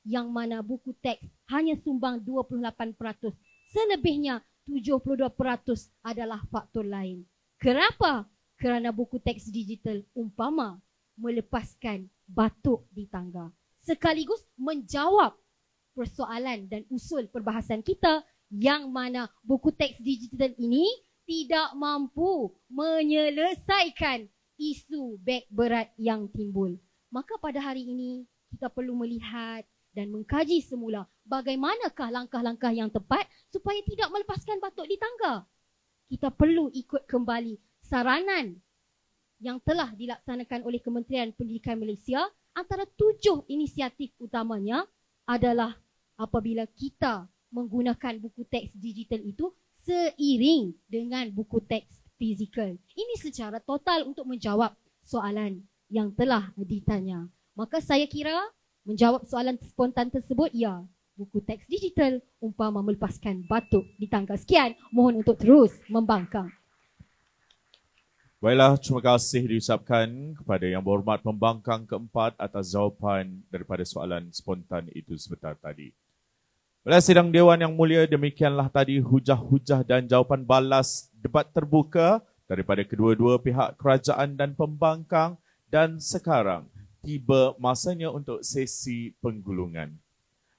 [SPEAKER 5] yang mana buku teks hanya sumbang 28%. Selebihnya 72% adalah faktor lain. Kenapa? Kerana buku teks digital umpama melepaskan batuk di tangga. Sekaligus menjawab persoalan dan usul perbahasan kita yang mana buku teks digital ini tidak mampu menyelesaikan isu beg berat yang timbul. Maka pada hari ini kita perlu melihat dan mengkaji semula bagaimanakah langkah-langkah yang tepat supaya tidak melepaskan batuk di tangga. Kita perlu ikut kembali saranan yang telah dilaksanakan oleh Kementerian Pendidikan Malaysia. Antara 7 inisiatif utamanya adalah apabila kita menggunakan buku teks digital itu seiring dengan buku teks fizikal. Ini secara total untuk menjawab soalan yang telah ditanya. Maka saya kira menjawab soalan spontan tersebut, ya, buku teks digital umpama melepaskan batuk di tangga. Sekian, mohon untuk terus membangkang.
[SPEAKER 3] Baiklah, terima kasih diucapkan kepada Yang Berhormat Pembangkang keempat atas jawapan daripada soalan spontan itu sebentar tadi. Oleh sidang Dewan yang mulia, demikianlah tadi hujah-hujah dan jawapan balas debat terbuka daripada kedua-dua pihak kerajaan dan pembangkang, dan sekarang tiba masanya untuk sesi penggulungan.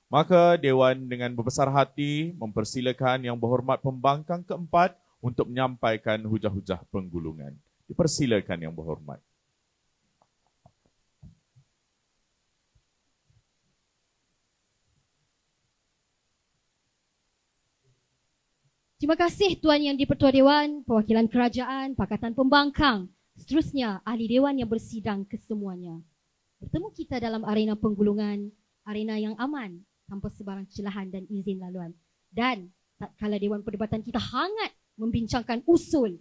[SPEAKER 3] Maka Dewan dengan berbesar hati mempersilakan Yang Berhormat Pembangkang keempat untuk menyampaikan hujah-hujah penggulungan. Dipersilakan Yang Berhormat.
[SPEAKER 5] Terima kasih Tuan Yang di-Pertua Dewan, perwakilan kerajaan, Pakatan Pembangkang, seterusnya ahli Dewan yang bersidang kesemuanya. Bertemu kita dalam arena penggulungan, arena yang aman, tanpa sebarang celahan dan izin laluan. Dan tatkala Dewan Perdebatan kita hangat membincangkan usul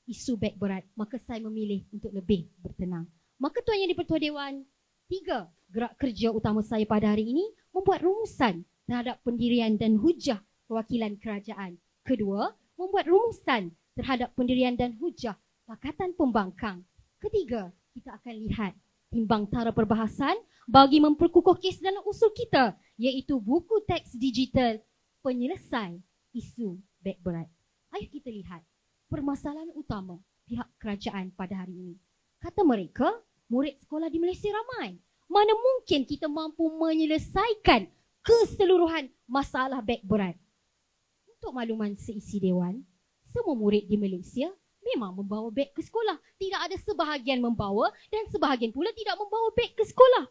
[SPEAKER 5] isu beg berat, maka saya memilih untuk lebih bertenang. Maka Tuan Yang di-Pertua Dewan, 3 gerak kerja utama saya pada hari ini membuat rumusan terhadap pendirian dan hujah perwakilan kerajaan. Kedua, membuat rumusan terhadap pendirian dan hujah Pakatan Pembangkang. Ketiga, kita akan lihat timbang tara perbahasan bagi memperkukuh kes dalam usul kita, iaitu buku teks digital penyelesai isu beg berat. Ayo kita lihat permasalahan utama pihak kerajaan pada hari ini. Kata mereka, murid sekolah di Malaysia ramai. Mana mungkin kita mampu menyelesaikan keseluruhan masalah beg berat? Untuk makluman seisi Dewan, semua murid di Malaysia memang membawa beg ke sekolah. Tidak ada sebahagian membawa dan sebahagian pula tidak membawa beg ke sekolah.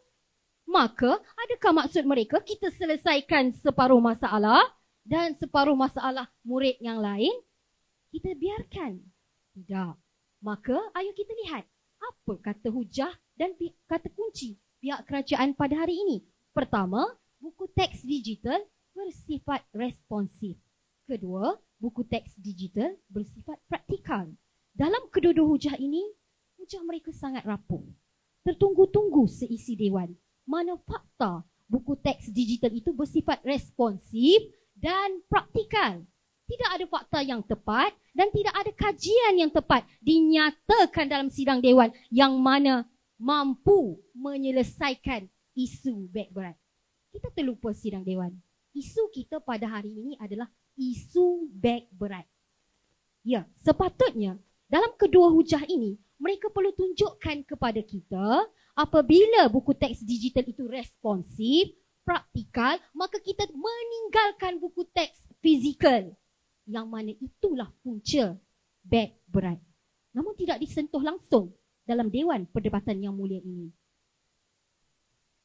[SPEAKER 5] Maka, adakah maksud mereka kita selesaikan separuh masalah dan separuh masalah murid yang lain kita biarkan? Tidak. Maka, ayo kita lihat apa kata hujah dan kata kunci pihak kerajaan pada hari ini. Pertama, buku teks digital bersifat responsif. Kedua, buku teks digital bersifat praktikal. Dalam kedua-dua hujah ini, hujah mereka sangat rapuh. Tertunggu-tunggu seisi dewan. Mana fakta buku teks digital itu bersifat responsif dan praktikal. Tidak ada fakta yang tepat dan tidak ada kajian yang tepat dinyatakan dalam sidang dewan yang mana mampu menyelesaikan isu beg berat. Kita terlupa sidang dewan. Isu kita pada hari ini adalah isu beg berat. Ya, sepatutnya dalam kedua hujah ini, mereka perlu tunjukkan kepada kita apabila buku teks digital itu responsif, praktikal, maka kita meninggalkan buku teks fizikal. Yang mana itulah punca beg berat. Namun tidak disentuh langsung dalam Dewan Perdebatan Yang Mulia ini.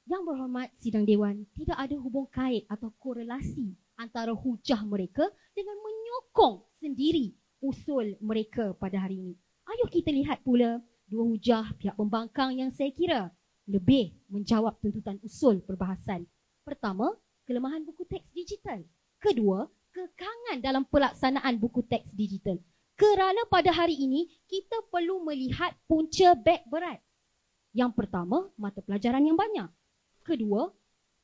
[SPEAKER 5] Yang berhormat sidang dewan, tidak ada hubung kait atau korelasi antara hujah mereka dengan menyokong sendiri usul mereka pada hari ini. Ayo kita lihat pula dua hujah pihak pembangkang yang saya kira lebih menjawab tuntutan usul perbahasan. Pertama, kelemahan buku teks digital. Kedua, kekangan dalam pelaksanaan buku teks digital. Kerana pada hari ini, kita perlu melihat punca beg berat. Yang pertama, mata pelajaran yang banyak. Kedua,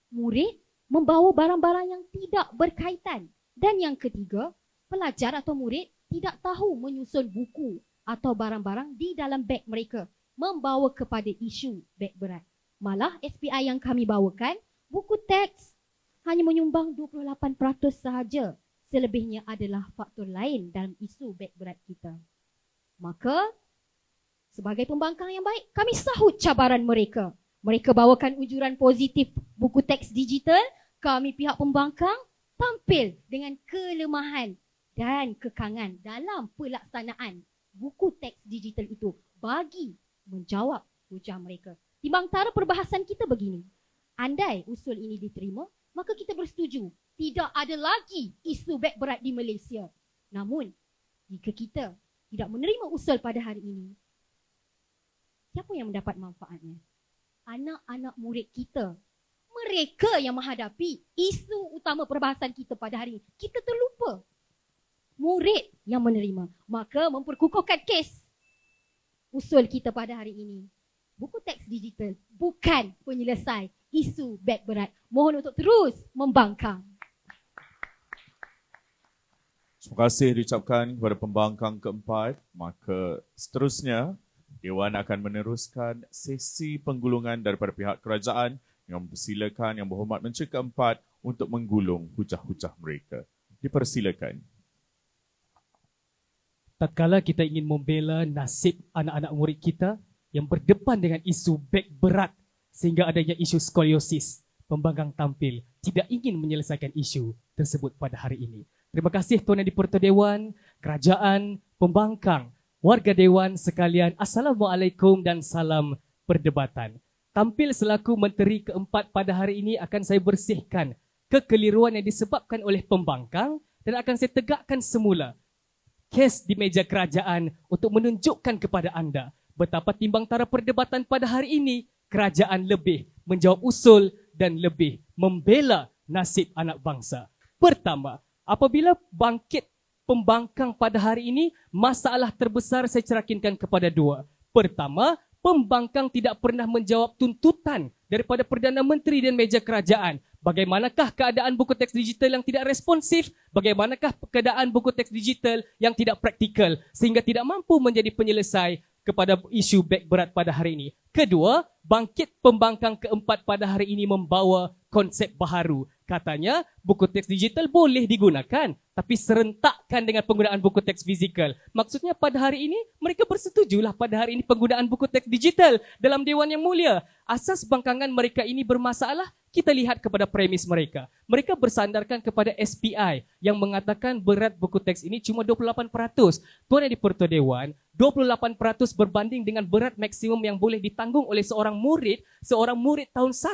[SPEAKER 5] murid membawa barang-barang yang tidak berkaitan. Dan yang ketiga, pelajar atau murid tidak tahu menyusun buku atau barang-barang di dalam beg mereka, membawa kepada isu beg berat. Malah SPI yang kami bawakan, buku teks hanya menyumbang 28% sahaja. Selebihnya adalah faktor lain dalam isu beg berat kita. Maka, sebagai pembangkang yang baik, kami sahut cabaran mereka. Mereka bawakan ujuran positif buku teks digital, kami pihak pembangkang tampil dengan kelemahan dan kekangan dalam pelaksanaan buku teks digital itu bagi menjawab hujah mereka. Timbang tara perbahasan kita begini, andai usul ini diterima, maka kita bersetuju tidak ada lagi isu beg berat di Malaysia. Namun, jika kita tidak menerima usul pada hari ini, siapa yang mendapat manfaatnya? Anak-anak murid kita. Mereka yang menghadapi isu utama perbahasan kita pada hari ini. Kita terlupa. Murid yang menerima. Maka memperkukuhkan kes usul kita pada hari ini. Buku teks digital bukan penyelesai isu beg berat. Mohon untuk terus membangkang.
[SPEAKER 3] Terima kasih diucapkan kepada pembangkang keempat. Maka seterusnya, Dewan akan meneruskan sesi penggulungan daripada pihak kerajaan yang mempersilakan Yang Berhormat Menteri Keempat untuk menggulung hujah-hujah mereka. Dipersilakan.
[SPEAKER 7] Tatkala kita ingin membela nasib anak-anak murid kita yang berdepan dengan isu beg berat sehingga adanya isu skoliosis, pembangkang tampil tidak ingin menyelesaikan isu tersebut pada hari ini. Terima kasih Tuan Yang di-Pertua Dewan, kerajaan, pembangkang, warga dewan sekalian, Assalamualaikum dan salam perdebatan. Tampil selaku Menteri Keempat pada hari ini akan saya bersihkan kekeliruan yang disebabkan oleh pembangkang dan akan saya tegakkan semula kes di meja kerajaan untuk menunjukkan kepada anda betapa timbang tara perdebatan pada hari ini kerajaan lebih menjawab usul dan lebih membela nasib anak bangsa. Pertama, apabila bangkit pembangkang pada hari ini, masalah terbesar saya cerakinkan kepada dua. Pertama, pembangkang tidak pernah menjawab tuntutan daripada Perdana Menteri dan meja kerajaan. Bagaimanakah keadaan buku teks digital yang tidak responsif? Bagaimanakah keadaan buku teks digital yang tidak praktikal sehingga tidak mampu menjadi penyelesai kepada isu beg berat pada hari ini? Kedua, bangkit pembangkang keempat pada hari ini membawa konsep baharu. Katanya buku teks digital boleh digunakan, tapi serentakkan dengan penggunaan buku teks fizikal. Maksudnya pada hari ini mereka bersetujulah pada hari ini penggunaan buku teks digital dalam Dewan Yang Mulia. Asas bangkangan mereka ini bermasalah. Kita lihat kepada premis mereka. Mereka bersandarkan kepada SPI yang mengatakan berat buku teks ini cuma 28%. Tuan Yang di-Pertua Dewan, 28% berbanding dengan berat maksimum yang boleh ditanggung oleh seorang murid tahun 1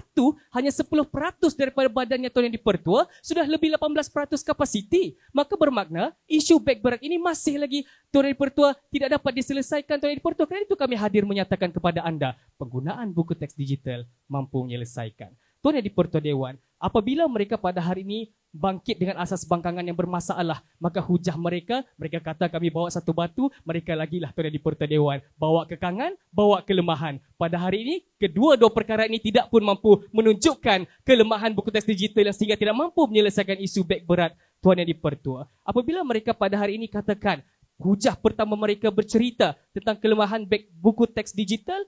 [SPEAKER 7] hanya 10% daripada badannya Tuan Yang di-Pertua sudah lebih 18% kapasiti. Maka bermakna isu beg berat ini masih lagi Tuan Yang di-Pertua tidak dapat diselesaikan Tuan Yang di-Pertua. Kerana itu kami hadir menyatakan kepada anda penggunaan buku teks digital mampu menyelesaikan. Tuan Yang di-Pertua Dewan, apabila mereka pada hari ini bangkit dengan asas bangkangan yang bermasalah, maka hujah mereka kata kami bawa satu batu, mereka lagilah Tuan Yang di-Pertua Dewan, bawa kekangan, bawa kelemahan. Pada hari ini, kedua-dua perkara ini tidak pun mampu menunjukkan kelemahan buku teks digital yang sehingga tidak mampu menyelesaikan isu beg berat Tuan Yang di-Pertua. Apabila mereka pada hari ini katakan, hujah pertama mereka bercerita tentang kelemahan beg buku teks digital,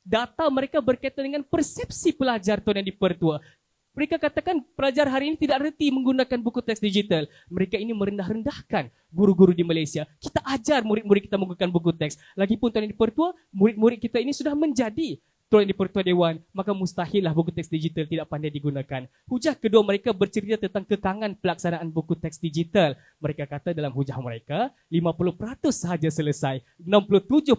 [SPEAKER 7] data mereka berkaitan dengan persepsi pelajar Tuan Yang di-Pertua. Mereka katakan pelajar hari ini tidak reti menggunakan buku teks digital. Mereka ini merendah-rendahkan guru-guru di Malaysia. Kita ajar murid-murid kita menggunakan buku teks. Lagipun Tuan Yang di-Pertua, murid-murid kita ini sudah menjadi Tuan Yang di-Pertua Dewan, maka mustahillah buku teks digital tidak pandai digunakan. Hujah kedua mereka bercerita tentang kekangan pelaksanaan buku teks digital. Mereka kata dalam hujah mereka, 50% sahaja selesai, 67.3%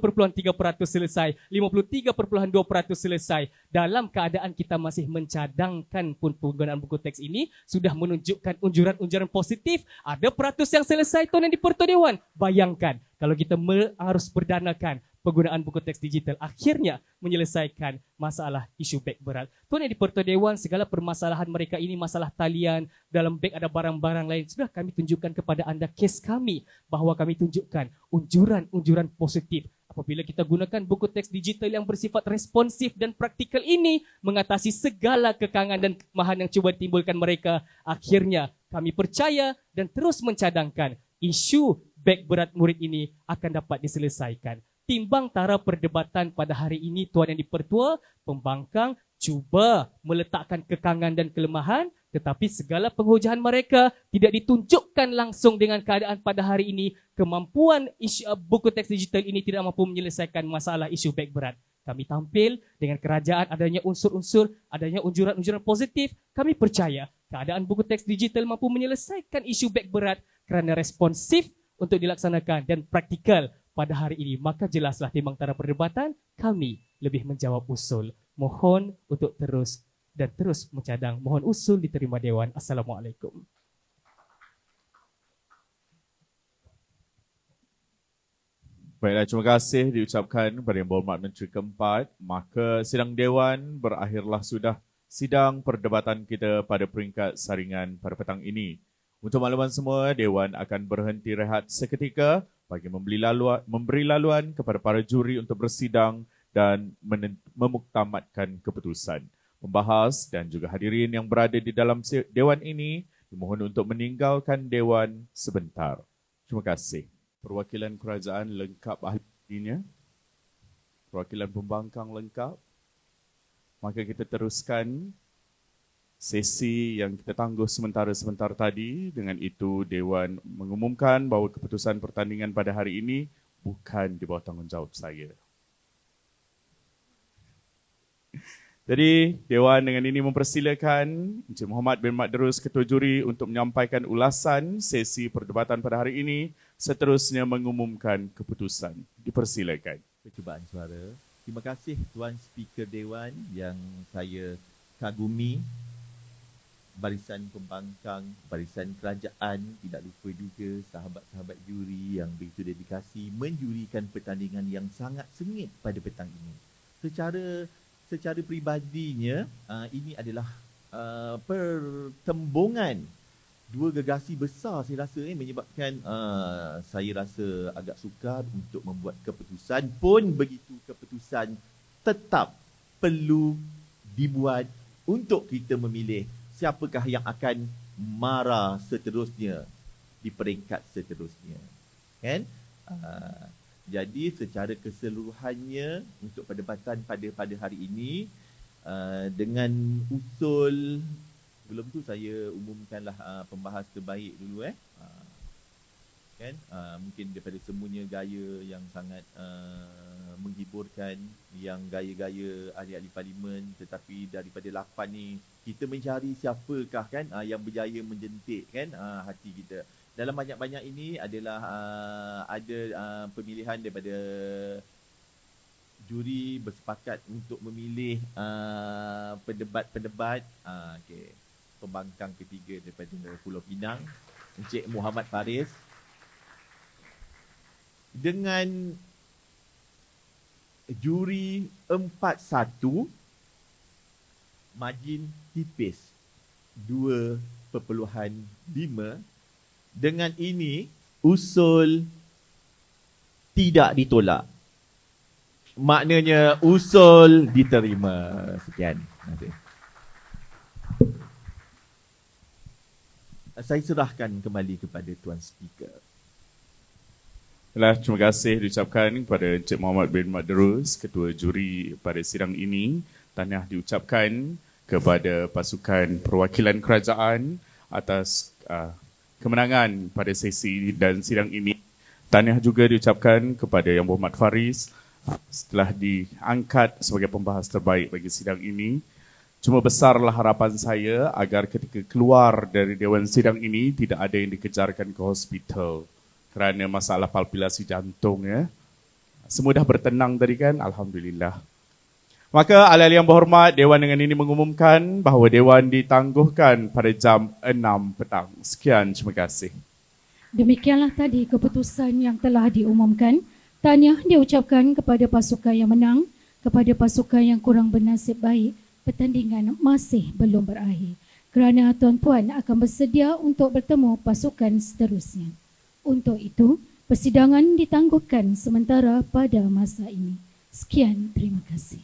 [SPEAKER 7] selesai, 53.2% selesai. Dalam keadaan kita masih mencadangkan pun penggunaan buku teks ini, sudah menunjukkan unjuran-unjuran positif, ada peratus yang selesai Tuan Yang di-Pertua Dewan. Bayangkan, kalau kita harus berdanakan penggunaan buku teks digital akhirnya menyelesaikan masalah isu beg berat. Tuan Yang di-Pertua Dewan, segala permasalahan mereka ini masalah talian, dalam beg ada barang-barang lain. Sudah kami tunjukkan kepada anda kes kami bahawa kami tunjukkan unjuran-unjuran positif. Apabila kita gunakan buku teks digital yang bersifat responsif dan praktikal ini mengatasi segala kekangan dan kelemahan yang cuba timbulkan mereka, akhirnya kami percaya dan terus mencadangkan isu beg berat murid ini akan dapat diselesaikan. Timbang tara perdebatan pada hari ini Tuan Yang di-Pertua, pembangkang cuba meletakkan kekangan dan kelemahan, tetapi segala penghujahan mereka tidak ditunjukkan langsung dengan keadaan pada hari ini. Kemampuan buku teks digital ini tidak mampu menyelesaikan masalah isu beg berat. Kami tampil dengan kerajaan adanya unsur-unsur, adanya unjuran-unjuran positif. Kami percaya keadaan buku teks digital mampu menyelesaikan isu beg berat kerana responsif untuk dilaksanakan dan praktikal pada hari ini. Maka jelaslah timbang tara perdebatan, kami lebih menjawab usul. Mohon untuk terus mencadang. Mohon usul diterima Dewan. Assalamualaikum.
[SPEAKER 3] Baiklah, terima kasih diucapkan kepada Yang Berhormat Menteri keempat. Maka sidang Dewan berakhirlah sudah sidang perdebatan kita pada peringkat saringan pada petang ini. Untuk makluman semua, Dewan akan berhenti rehat seketika bagi memberi laluan kepada para juri untuk bersidang dan memuktamadkan keputusan. Pembahas dan juga hadirin yang berada di dalam Dewan ini dimohon untuk meninggalkan Dewan sebentar. Terima kasih. Perwakilan kerajaan lengkap ahlinya. Perwakilan pembangkang lengkap. Maka kita teruskan sesi yang kita tangguh sebentar tadi. Dengan itu Dewan mengumumkan bahawa keputusan pertandingan pada hari ini bukan di bawah tanggungjawab saya. Jadi Dewan dengan ini mempersilakan Encik Muhammad bin Mat Darus, Ketua Juri, untuk menyampaikan ulasan sesi perdebatan pada hari ini, seterusnya mengumumkan keputusan. Dipersilakan.
[SPEAKER 13] Percubaan suara. Terima kasih Tuan Speaker Dewan yang saya kagumi. Barisan pembangkang, barisan kerajaan, tidak lupa juga sahabat-sahabat juri yang begitu dedikasi menjurikan pertandingan yang sangat sengit pada petang ini. Secara peribadinya, ini adalah pertembungan dua gergasi besar saya rasa menyebabkan saya rasa agak sukar untuk membuat keputusan. Pun begitu, keputusan tetap perlu dibuat untuk kita memilih siapakah yang akan mara seterusnya di peringkat seterusnya. Kan? Jadi secara keseluruhannya untuk perdebatan pada hari ini dengan usul Sebelum tu saya umumkanlah pembahas terbaik dulu kan mungkin daripada semuanya gaya yang sangat menghiburkan, yang gaya-gaya ahli-ahli parlimen, tetapi daripada 8 ni kita mencari siapakah kan yang berjaya menjentik kan hati kita. Dalam banyak-banyak ini adalah ada pemilihan daripada juri bersepakat untuk memilih pendebat-pendebat okey, pembangkang ketiga daripada Pulau Pinang, Encik Muhammad Faris, dengan juri 4-1, margin tipis 2.5. Dengan ini usul tidak ditolak. Maknanya usul diterima. Sekian. Terima kasih. Saya serahkan kembali kepada Tuan Speaker.
[SPEAKER 3] Terima kasih diucapkan kepada Encik Muhammad bin Madrus, Ketua Juri pada sidang ini. Tahniah diucapkan kepada pasukan perwakilan kerajaan atas kemenangan pada sesi dan sidang ini. Tahniah juga diucapkan kepada Yang Berhormat Faris setelah diangkat sebagai pembahas terbaik bagi sidang ini. Cuma besarlah harapan saya agar ketika keluar dari Dewan Sidang ini tidak ada yang dikejarkan ke hospital kerana masalah palpitasi jantung ya. Semua dah bertenang tadi kan, alhamdulillah. Maka ahli-ahli yang berhormat, Dewan dengan ini mengumumkan bahawa Dewan ditangguhkan pada jam 6 petang. Sekian, terima kasih.
[SPEAKER 1] Demikianlah tadi keputusan yang telah diumumkan. Tahniah diucapkan kepada pasukan yang menang, kepada pasukan yang kurang bernasib baik. Pertandingan masih belum berakhir kerana tuan-puan akan bersedia untuk bertemu pasukan seterusnya. Untuk itu, persidangan ditangguhkan sementara pada masa ini. Sekian, terima kasih.